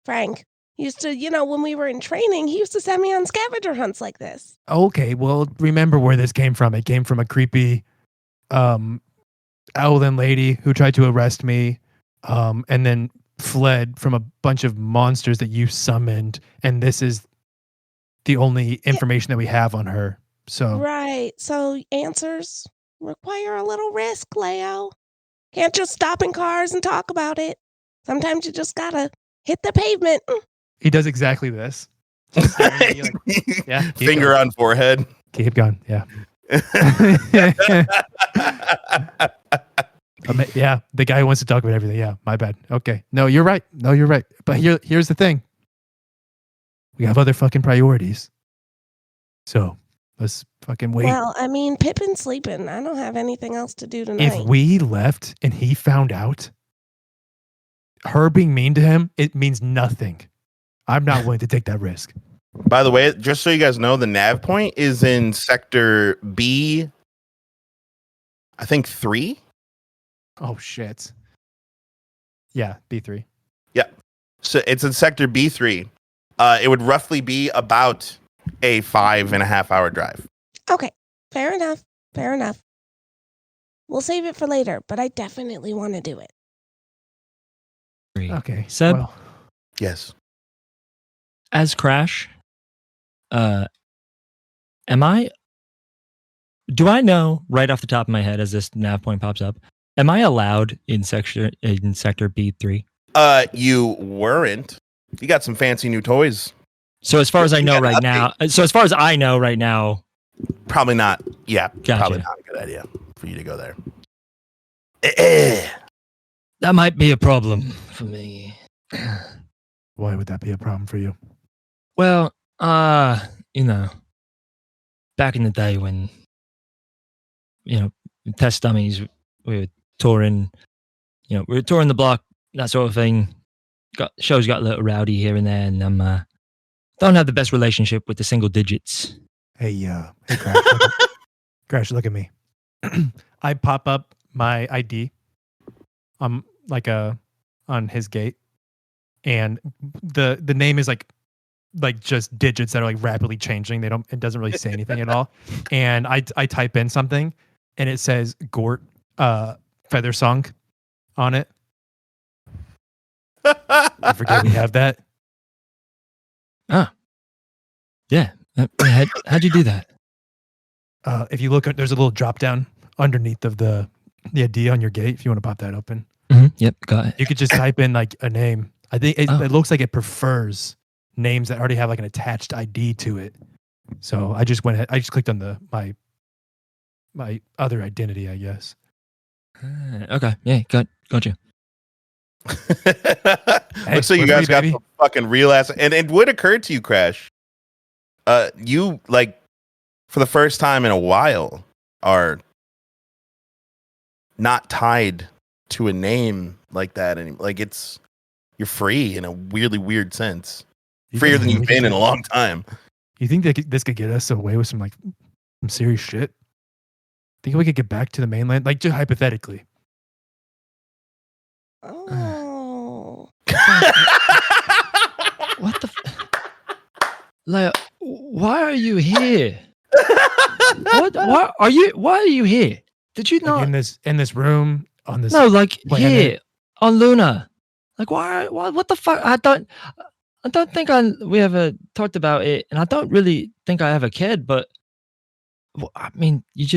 Frank, used to, when we were in training, he used to send me on scavenger hunts like this. Okay, well, remember where this came from. It came from a creepy Owlin lady who tried to arrest me and then fled from a bunch of monsters that you summoned. And this is the only information that we have on her. So Right. So answers require a little risk, Leo. Can't just stop in cars and talk about it. Sometimes you just gotta hit the pavement. he does exactly this. Yeah, keep Finger going. on forehead. Keep going. Yeah. Yeah, the guy who wants to talk about everything. Yeah, my bad. Okay. No, you're right. But here's the thing. We have other fucking priorities. So let's fucking wait. Well, I mean, Pippin's sleeping. I don't have anything else to do tonight. If we left and he found out, her being mean to him, it means nothing. I'm not willing to take that risk. By the way, just so you guys know, the nav point is in sector B, I think 3. Oh shit. Yeah, B3. So it's in sector B3. It would roughly be about a 5.5 hour drive. Okay, fair enough. Fair enough. We'll save it for later, but I definitely want to do it. Okay. Seb? Well, Yes. As Crash, do I know right off the top of my head as this nav point pops up, am I allowed in sector B3? You weren't. You got some fancy new toys. So as far as I You know got right now, Probably not. Yeah, Gotcha. probably not a good idea for you to go there. Eh. that might be a problem for me. why would that be a problem for you? Well, back in the day when, test dummies, we were touring, the block, that sort of thing. Shows got a little rowdy here and there, and don't have the best relationship with the single digits. Hey Crash. Crash, look at me. I pop up my ID on his gate, and the name is like just digits that are like rapidly changing. It doesn't really say anything at all. And I type in something, and it says Gort Feather Song on it. I forget we have that. Yeah. How'd you do that? If you look, there's a little drop down underneath of the ID on your gate. If you want to pop that open, Yep, got it. you could just type in like a name. I think it looks like it prefers names that already have like an attached ID to it. So I just went ahead. I just clicked on my other identity, I guess. Okay, yeah, gotcha. Looks like you guys got some fucking real ass. And it would occur to you, Crash. You like for the first time in a while are not tied to a name like that anymore. Like you're free in a weirdly weird sense. Freer than you've been in a long time. You think this could get us away with some serious shit? Think we could get back to the mainland, like just hypothetically? Oh. What the? Leo, Why are you here? What? Why are you here? Did you Like not? in this room on this No, like planet? here on Luna. Like why? What the fuck? I don't think we ever talked about it, and I don't really think I ever cared. But I mean, you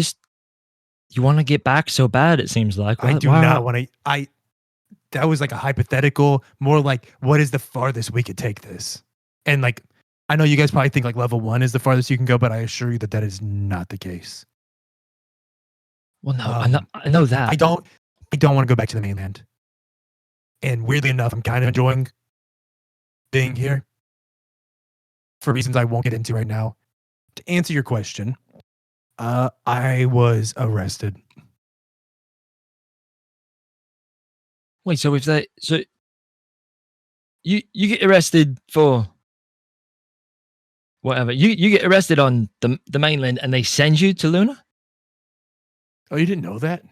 want to get back so bad. It seems like I do not want to. That was like a hypothetical, more like what is the farthest we could take this? And like, I know you guys probably think like level 1 is the farthest you can go, but I assure you that is not the case. Well, no, I know that. I don't want to go back to the mainland. And weirdly enough, I'm kind of enjoying being here for reasons I won't get into right now. To answer your question, I was arrested. Wait, so you get arrested for whatever. You get arrested on the mainland and they send you to Luna? Oh, you didn't know that?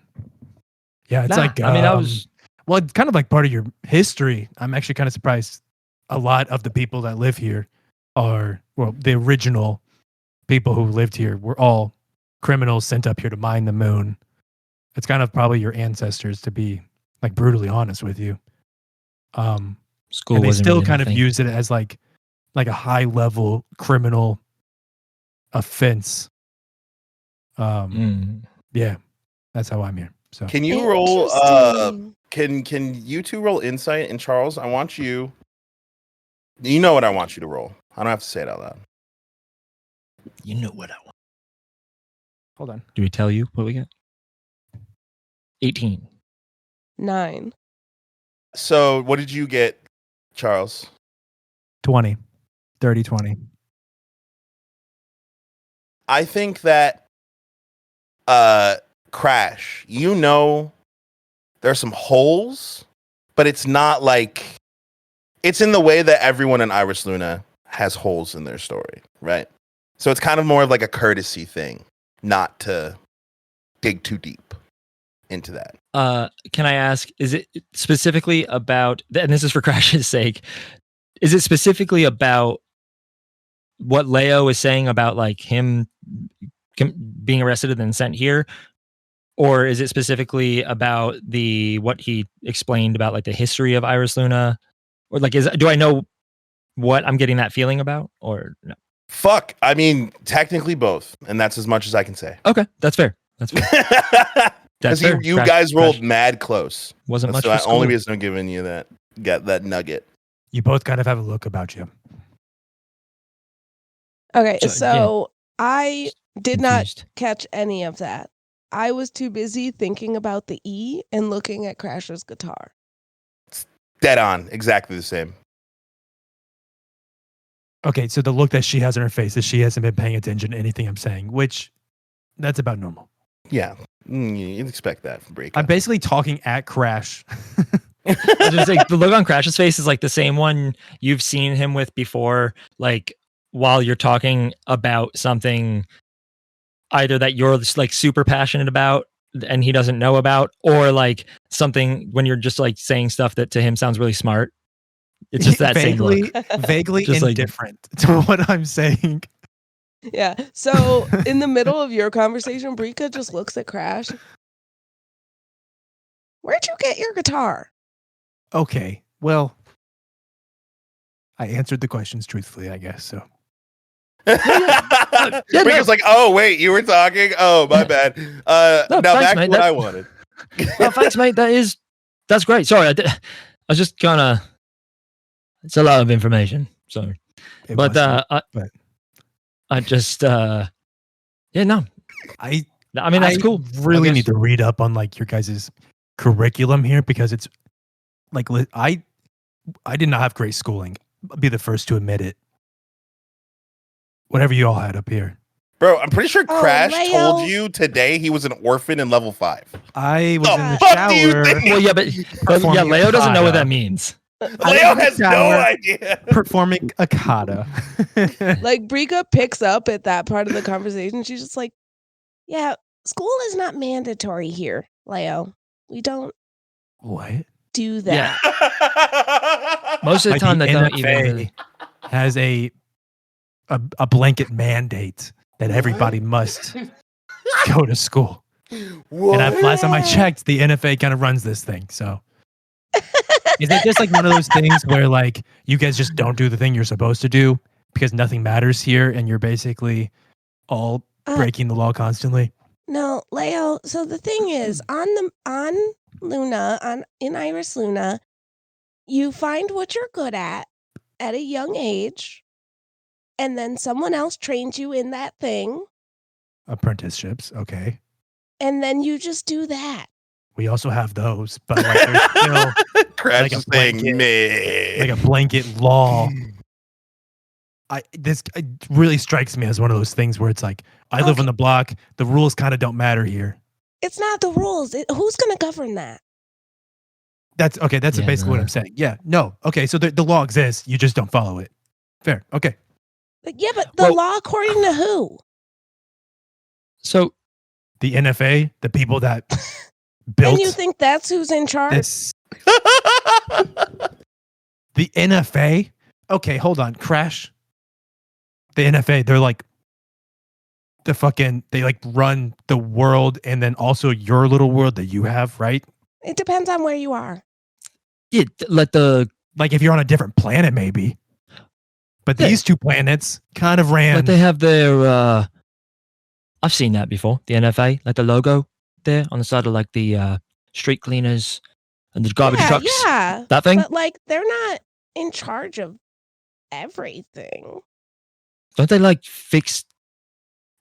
Yeah, it's Nah, like I mean, I was well, it's kind of like part of your history. I'm actually kind of surprised. A lot of the people that live here are, well, the original people who lived here were all criminals sent up here to mine the moon. It's kind of probably your ancestors, to be like brutally honest with you. school. And they wasn't still really kind of nothing. use it as like a high level criminal offense. Yeah, that's how I'm here. So Can you roll? Interesting. Can you two roll insight? And Charles, I want you. You know what I want you to roll. I don't have to say it out loud. You know what I want. hold on. Do we tell you what we got? 18. 9. So, what did you get, Charles? 20. 30, 20. I think that Crash, you know there's some holes, but it's not like it's in the way that everyone in Iris Luna has holes in their story, right? So it's kind of more of like a courtesy thing, not to dig too deep into that. Can I ask, is it specifically about, and this is for Crash's sake, is it specifically about what Leo is saying about like him being arrested and then sent here? Or is it specifically about what he explained about like the history of Iris Luna? Or like, do I know what I'm getting that feeling about or no? Fuck. I mean, technically both, and that's as much as I can say. Okay, that's fair. That's fair. Because fair. you Crash- guys rolled Crash mad close. wasn't much So for the only school. reason I'm giving you that nugget. You both kind of have a look about you. Okay, So, so I did not Confused. catch any of that. I was too busy thinking about the E and looking at Crasher's guitar. Dead on. Exactly the same. Okay, so the look that she has on her face is she hasn't been paying attention to anything I'm saying, which that's about normal. Yeah. You'd expect that from Break. I'm basically talking at Crash. I was just like, the look on Crash's face is like the same one you've seen him with before, like while you're talking about something either that you're just like super passionate about and he doesn't know about, or like something when you're just like saying stuff that to him sounds really smart. It's just that same look. Vaguely Just like- indifferent to what I'm saying. Yeah. So in the middle of your conversation, Brika just looks at Crash. Where'd you get your guitar? Okay, well, I answered the questions truthfully, I guess. So Breaker's like, oh wait, you were talking. Oh, my bad. No, now thanks, back mate. to what That- I wanted. Oh, thanks, mate. That's great. Sorry, I was just kind of. It's a lot of information. Sorry, it but wasn't, I just yeah, no. I I mean, that's cool. Really I guess. need to read up on like your guys' curriculum here because it's like I did not have great schooling. I'll be the first to admit it. Whatever you all had up here. Bro, I'm pretty sure Oh, Crash Leo. told you today he was an orphan in level 5. I was The in the fuck do you shower. think? Well, yeah, but yeah, Performing Leo doesn't know what kata. that means. Leo has no shower. idea. Performing a kata. Like Brika picks up at that part of the conversation. She's just like, yeah, school is not mandatory here, Leo. We don't What? do that. Most of the Like, time, the they don't NFA even. Really... has a a blanket mandate that everybody must go to school. What? And last time I checked, the NFA kind of runs this thing. So is it just like one of those things where like you guys just don't do the thing you're supposed to do because nothing matters here and you're basically all breaking the law constantly? No, Leo. So the thing is, on Luna, in Iris Luna, you find what you're good at a young age, and then someone else trains you in that thing, Apprenticeships, okay. and then you just do that. We also have those, but like there's still Crash like a is saying blanket- me. like a blanket law. It really strikes me as one of those things where it's like I live on the block. The rules kind of don't matter here. It's not the rules. Who's going to govern that? That's okay. That's Yeah, basically what I'm saying. Yeah. No. Okay. So the law exists. You just don't follow it. Fair. Okay. Like, yeah, but the law according to who? So The NFA, the people that built And you think that's who's in charge? this, the NFA. Okay, hold on. Crash. The NFA. They're like they like run the world and then also your little world that you have, right? It depends on where you are. yeah, Like if you're on a different planet, maybe. But Yeah. these two planets kind of ran. like they have their I've seen that before. The NFA, like the logo there on the side of like the street cleaners and the garbage trucks. Yeah. That thing. But like they're not in charge of everything. Don't they like fix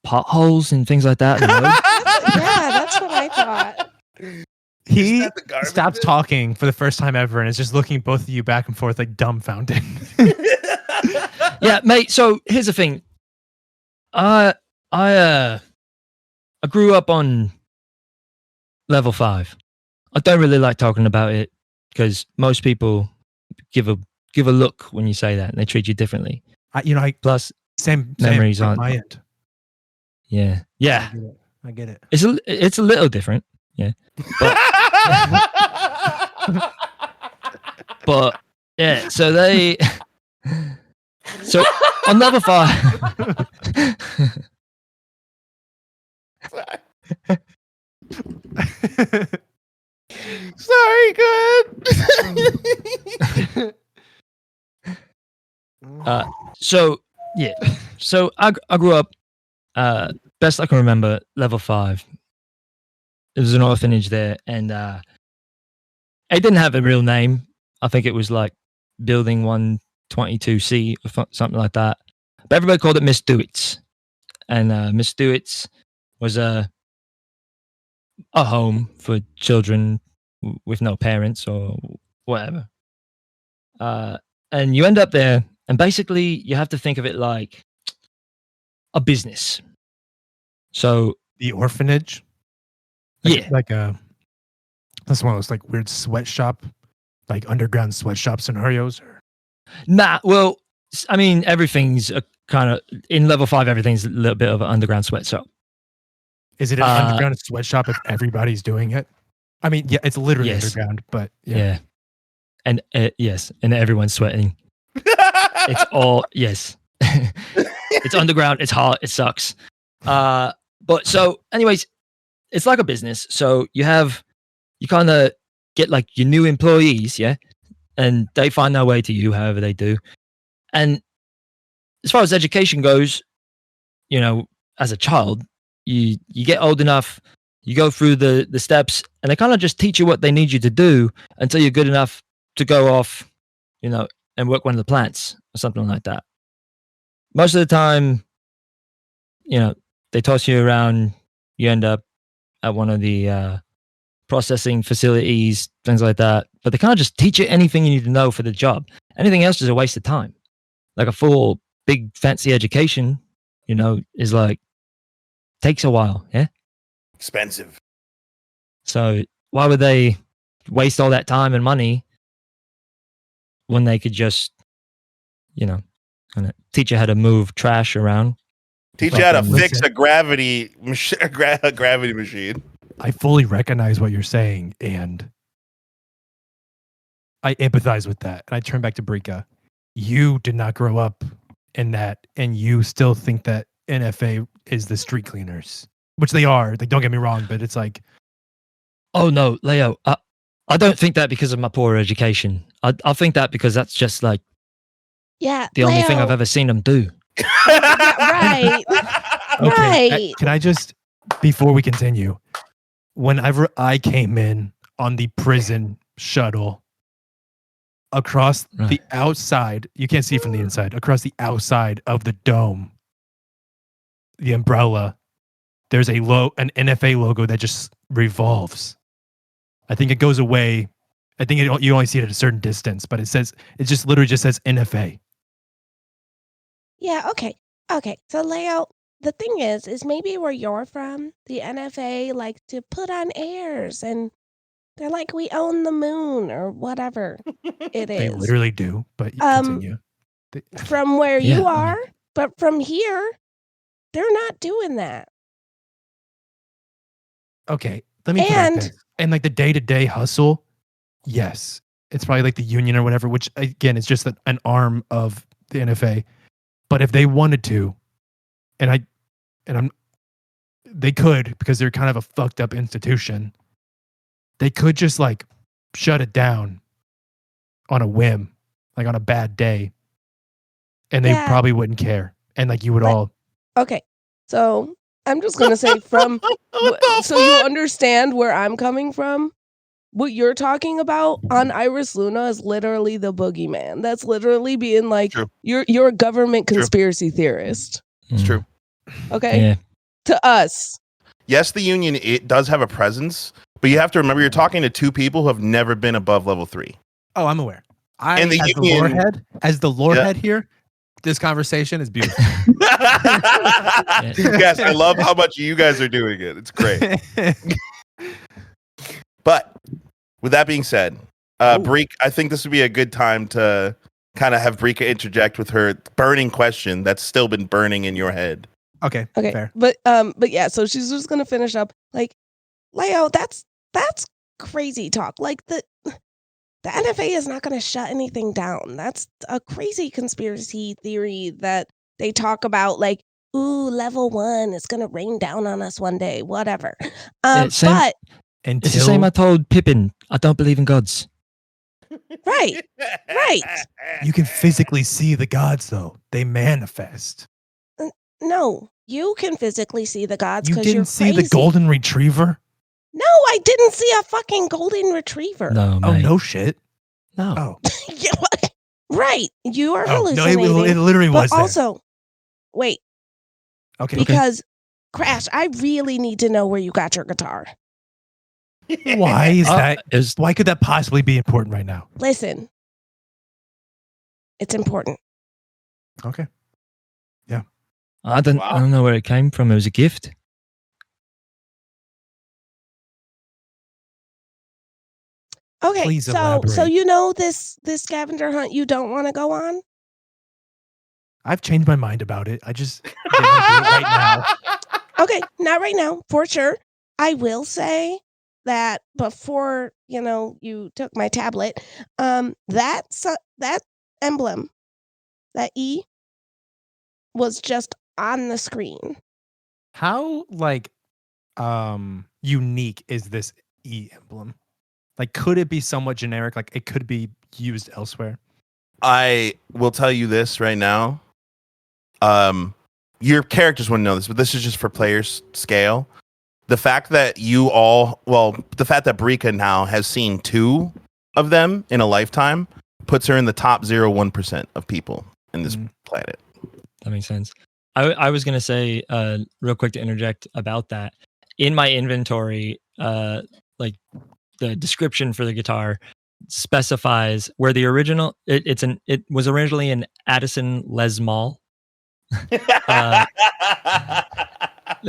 potholes and things like that? in the road? That's what I thought. He Is that the garbage stops bin? talking for the first time ever and is just looking both of you back and forth like dumbfounded. Yeah, mate. So here's the thing. I grew up on level 5. I don't really like talking about it because most people give a look when you say that and they treat you differently. Plus, Same Memories on aren't- my end. yeah. I get it. It's a little different, yeah. But yeah, so on level 5. Sorry, good. So yeah, so I grew up. Best I can remember, level 5. There was an orphanage there, and it didn't have a real name. I think it was like Building 122C or something like that. But everybody called it Miss Dewitt's, and Miss Dewitt's was a home for children with no parents or whatever. And you end up there, and basically you have to think of it like a business. So The orphanage. yeah, That's one of those like weird sweatshop, like underground sweatshop scenarios. well, I mean, everything's a kind of in level 5. Everything's a little bit of an underground sweatshop. Is it an underground sweatshop if everybody's doing it? I mean, yeah, it's literally Yes. underground, but Yeah, and yes, and everyone's sweating. It's all yes. It's underground. It's hot. It sucks. But so, anyways, it's like a business. So you kind of get like your new employees, yeah, and they find their way to you, however they do. And as far as education goes, as a child, you get old enough, you go through the steps, and they kind of just teach you what they need you to do until you're good enough to go off, and work one of the plants or something like that. Most of the time, they toss you around, you end up at one of the processing facilities, things like that. But they kind of just teach you anything you need to know for the job. Anything else is a waste of time. Like a full, big, fancy education, is like, takes a while, yeah? Expensive. So why would they waste all that time and money when they could just, kind of teach you how to move trash around? Teach you how to Fucking fix listen. a gravity machine. I fully recognize what you're saying, and I empathize with that. And I turn back to Brika. You did not grow up in that, and you still think that NFA is the street cleaners, which they are. Like, don't get me wrong, but it's like, Oh no, Leo, I don't think that because of my poor education. I think that because that's just like Yeah, the only thing Leo. I've ever seen them do. Yeah, right. okay, Right. can I just, before we continue, whenever I came in on the prison shuttle, across Right. the outside, you can't see from the inside, across the outside of the dome, the umbrella, there's an NFA logo that just revolves. I think it goes away. I think you only see it at a certain distance, but it just literally just says NFA. Yeah, okay. Okay. So Leo, the thing is maybe where you're from, the NFA likes to put on airs and they're like, we own the moon or whatever it They is. literally do, but Um, continue. From where Yeah, you I mean- are, but from here, they're not doing that. Okay, let me put it like And- this. And like the day-to-day hustle, yes, it's probably like the union or whatever, which again is just an arm of the NFA. But if they wanted to, they could, because they're kind of a fucked up institution. They could just like shut it down on a whim, like on a bad day, and they Yeah. probably wouldn't care. And like you would But- all, Okay. So I'm just gonna say so you understand where I'm coming from. What you're talking about on Iris Luna is literally the boogeyman. That's literally being like, True. you're a government True. conspiracy theorist. It's true. Okay. Yeah. To us. Yes, the union, it does have a presence, but you have to remember you're talking to two people who have never been above level 3. oh, I'm aware. And the as union- the lore Yeah. head here, this conversation is beautiful. Yes, I love how much you guys are doing it. It's great. But with that being said, Breek, I think this would be a good time to kind of have Breeka interject with her burning question that's still been burning in your head. Okay, Okay. fair. But yeah, so she's just gonna finish up like, Leo, that's crazy talk. Like the NFA is not gonna shut anything down. That's a crazy conspiracy theory that they talk about, like, ooh, level 1 is gonna rain down on us one day, whatever. same- But It's the same I told Pippin. I don't believe in gods. right. You can physically see the gods, though. They manifest. No, you can physically see the gods You because you're didn't see the crazy. golden retriever? No, I didn't see a fucking golden retriever. No, Oh, mate. no shit. No. Oh, Yeah, what? Right. You are oh no, hallucinating. it literally was but also, wait, there. Okay. because Crash, I really need to know where you got your guitar. Why is that? It was, Why could that possibly be important right now? Listen, it's important. Okay. I don't know where it came from. It was a gift. Okay, Please so elaborate. you know this scavenger hunt you don't want to go on? I've changed my mind about it. I just didn't want to do it right now. Okay, not right now, for sure. I will say that before, you took my tablet, that emblem, that E, was just on the screen. How unique is this E emblem? Like, could it be somewhat generic? Like, it could be used elsewhere. I will tell you this right now. Your characters wouldn't know this, but this is just for players' scale. The fact that the fact that Breeka now has seen 2 of them in a lifetime puts her in the top 0.1% of people in this planet. That makes sense. I was going to say, real quick to interject about that. In my inventory, like the description for the guitar specifies where the original, it was originally an Addison Les Mall.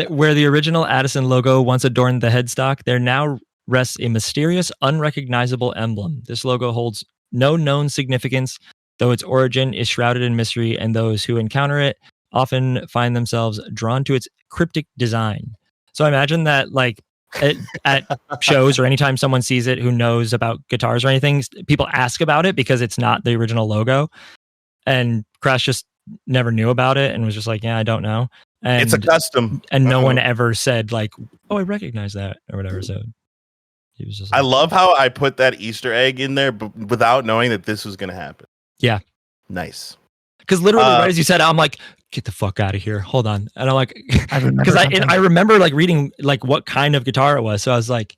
Where the original Addison logo once adorned the headstock, there now rests a mysterious, unrecognizable emblem. This logo holds no known significance, though its origin is shrouded in mystery, and those who encounter it often find themselves drawn to its cryptic design. So I imagine that, like, at shows or anytime someone sees it who knows about guitars or anything, people ask about it because it's not the original logo. And Crash just never knew about it and was just like, yeah, I don't know. And It's a custom. and no one ever said like, oh, I recognize that or whatever. So he was just I like, love how I put that Easter egg in there without knowing that this was going to happen. Yeah. Nice. because literally right as you said, I'm like, get the fuck out of here. Hold on. And I'm like, I remember because something. I remember like reading like what kind of guitar it was. So I was like,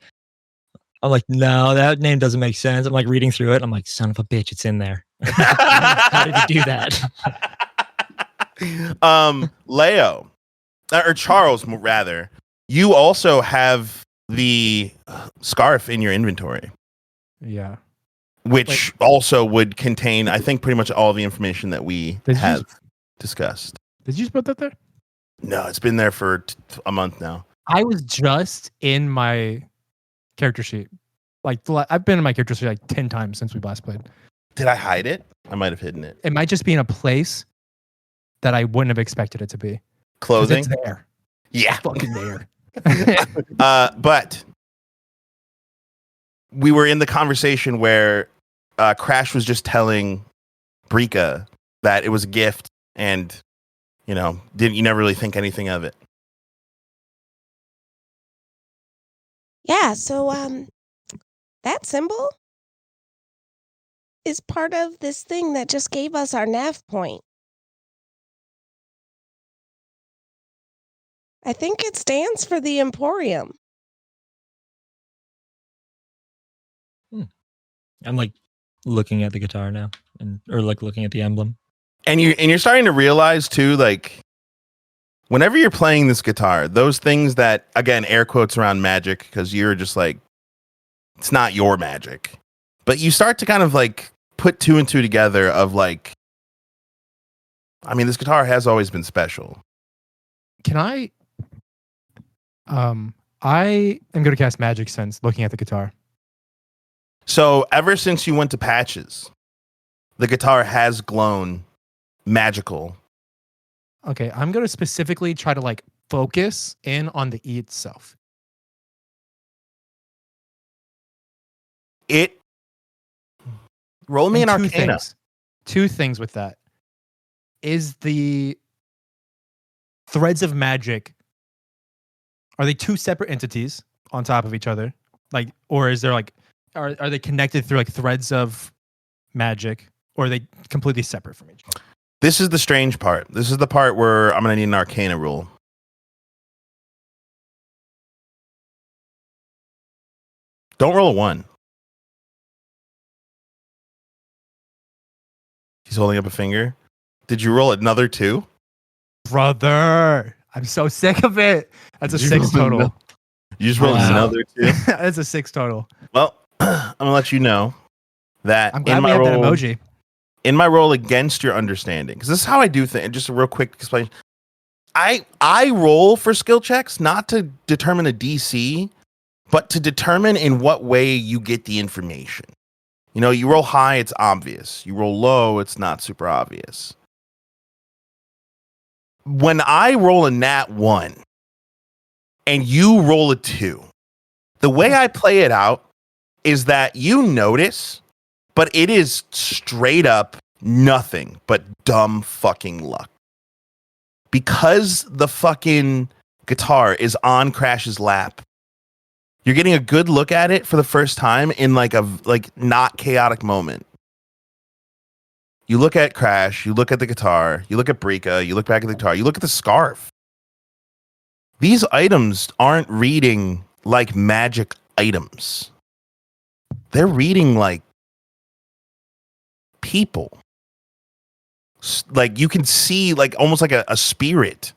no, that name doesn't make sense. I'm like reading through it. I'm like, son of a bitch, it's in there. How did you do that? Leo, or Charles, rather, you also have the scarf in your inventory, Yeah. which also would contain, I think, pretty much all the information that we have discussed. Did you just put that there? No, it's been there for a month now. I was just in my character sheet. Like I've been in my character sheet like 10 times since we last played. Did I hide it? I might have hidden it. It might just be in a place that I wouldn't have expected it to be. 'Cause Clothing? It's there. Yeah. It's fucking there. But we were in the conversation where Crash was just telling Brika that it was a gift and, you never really think anything of it. Yeah, so that symbol is part of this thing that just gave us our nav point. I think it stands for the Emporium. I'm like looking at the guitar now or like looking at the emblem. And you're starting to realize too, like, whenever you're playing this guitar, those things that, again, air quotes around magic, because you're just like, it's not your magic, but you start to kind of like put two and two together of like, I mean, this guitar has always been special. Can I am going to cast Magic Sense looking at the guitar. So ever since you went to Patches, the guitar has grown magical. Okay, I'm going to specifically try to like focus in on the E itself. Roll me an And Arcana. Two things with that. Is the threads of magic, are they two separate entities on top of each other? Like, or is there like, are they connected through like threads of magic, or are they completely separate from each other? This is the strange part. This is the part where I'm going to need an Arcana roll. Don't roll a 1. He's holding up a finger. Did you roll another 2? Brother, I'm so sick of it. That's a 6 total. You just rolled Wow. another 2? That's a 6 total. Well, I'm going to let you know that I'm glad we have that emoji. in my roll against your understanding, because this is how I do things. Just a real quick explanation. I roll for skill checks not to determine a DC, but to determine in what way you get the information. You roll high, it's obvious. You roll low, it's not super obvious. When I roll a nat 1 and you roll a 2, the way I play it out is that you notice, but it is straight up nothing but dumb fucking luck. Because the fucking guitar is on Crash's lap, you're getting a good look at it for the first time in like a not chaotic moment. You look at Crash, you look at the guitar, you look at Brika, you look back at the guitar, you look at the scarf. These items aren't reading like magic items. They're reading like people. Like you can see like almost like a spirit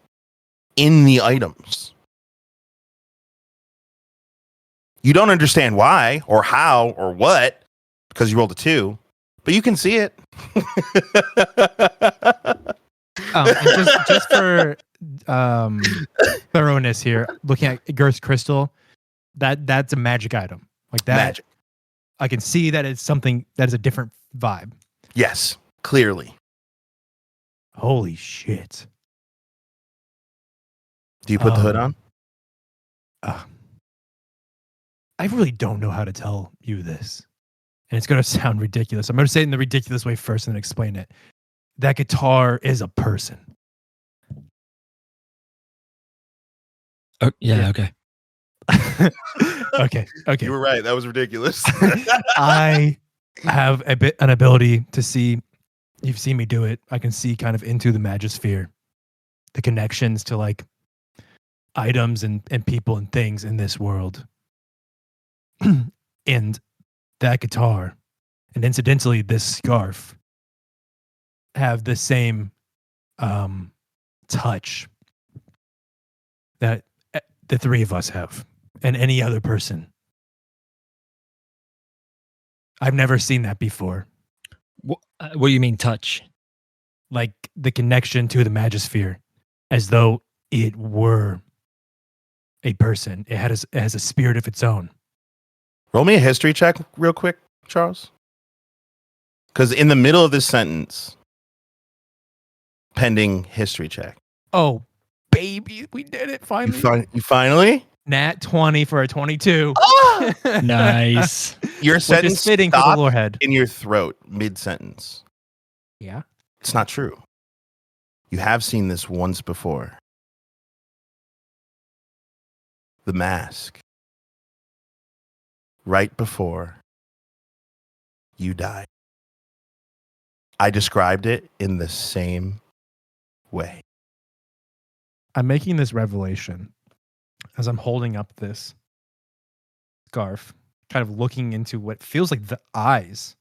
in the items. You don't understand why or how or what because you rolled a 2, but you can see it. And just for thoroughness here, looking at Girth's crystal, that's a magic item. Like that, Magic. I can see that it's something that is a different vibe. Yes, clearly. Holy shit! Do you put the hood on? I really don't know how to tell you this, and it's going to sound ridiculous. I'm going to say it in the ridiculous way first and then explain it. that guitar is a person. Oh, yeah, Yeah. okay. Okay. You were right. That was ridiculous. I have an ability to see. You've seen me do it. I can see kind of into the Magisphere, the connections to like items and people and things in this world. And that guitar, and incidentally, this scarf, have the same touch that the three of us have, and any other person. I've never seen that before. What do you mean touch? Like the connection to the Magisphere, as though it were a person. It has a spirit of its own. Roll me a history check real quick, Charles. Because in the middle of this sentence, pending history check. Oh, baby, we did it finally. You finally? Nat 20 for a 22. Nice. Your Which sentence is fitting for the stopped Lorehead. in your throat mid-sentence. Yeah. It's not true. You have seen this once before. The mask. Right before you died. I described it in the same way. I'm making this revelation as I'm holding up this scarf, kind of looking into what feels like the eyes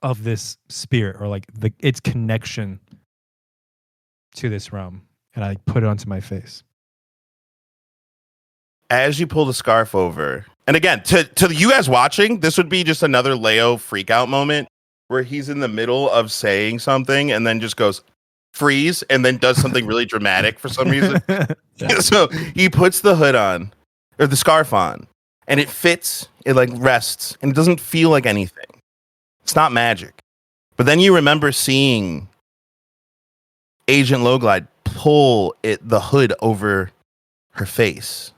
of this spirit, or like its connection to this realm, and I put it onto my face. As you pull the scarf over, and again, to you guys watching, this would be just another Leo freak out moment where he's in the middle of saying something and then just goes freeze and then does something really dramatic for some reason. So he puts the hood on, or the scarf on, and it fits, it like rests, and it doesn't feel like anything. It's not magic. But then you remember seeing Agent Lowglide pull the hood over her face.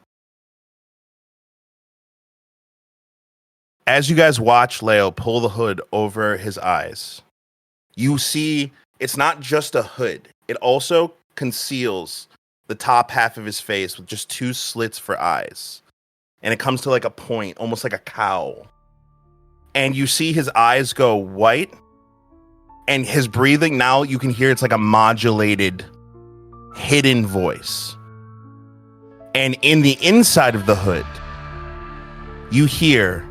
As you guys watch Leo pull the hood over his eyes, you see it's not just a hood. It also conceals the top half of his face with just two slits for eyes. And it comes to like a point, almost like a cowl. And you see his eyes go white. And his breathing, now you can hear it's like a modulated, hidden voice. And in the inside of the hood, you hear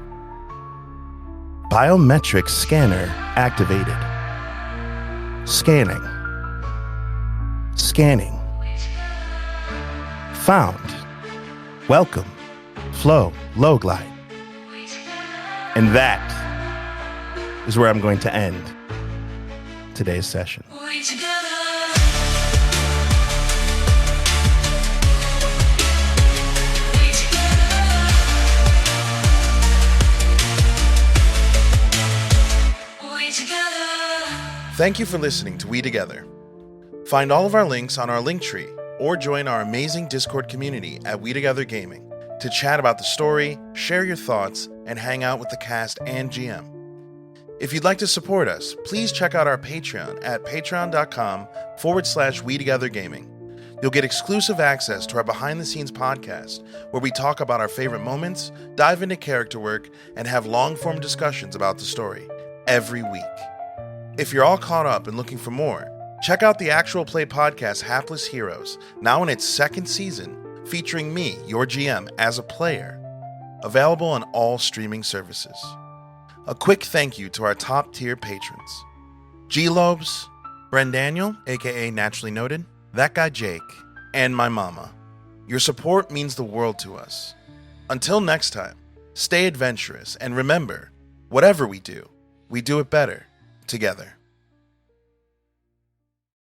biometric scanner activated. Scanning. Found. Welcome. Flow. Low glide. And that is where I'm going to end today's session. Thank you for listening to We Together. Find all of our links on our Linktree or join our amazing Discord community at We Together Gaming to chat about the story, share your thoughts, and hang out with the cast and GM. If you'd like to support us, please check out our Patreon at patreon.com/We Together Gaming. You'll get exclusive access to our behind-the-scenes podcast, where we talk about our favorite moments, dive into character work, and have long-form discussions about the story every week. If you're all caught up and looking for more, check out the actual play podcast Hapless Heroes, now in its second season, featuring me, your GM, as a player. Available on all streaming services. A quick thank you to our top-tier patrons: GxLobes, BrenDaniel, aka Naturally Noted, That Guy Jake, and my Momma. Your support means the world to us. Until next time, stay adventurous, and remember, whatever we do it better together.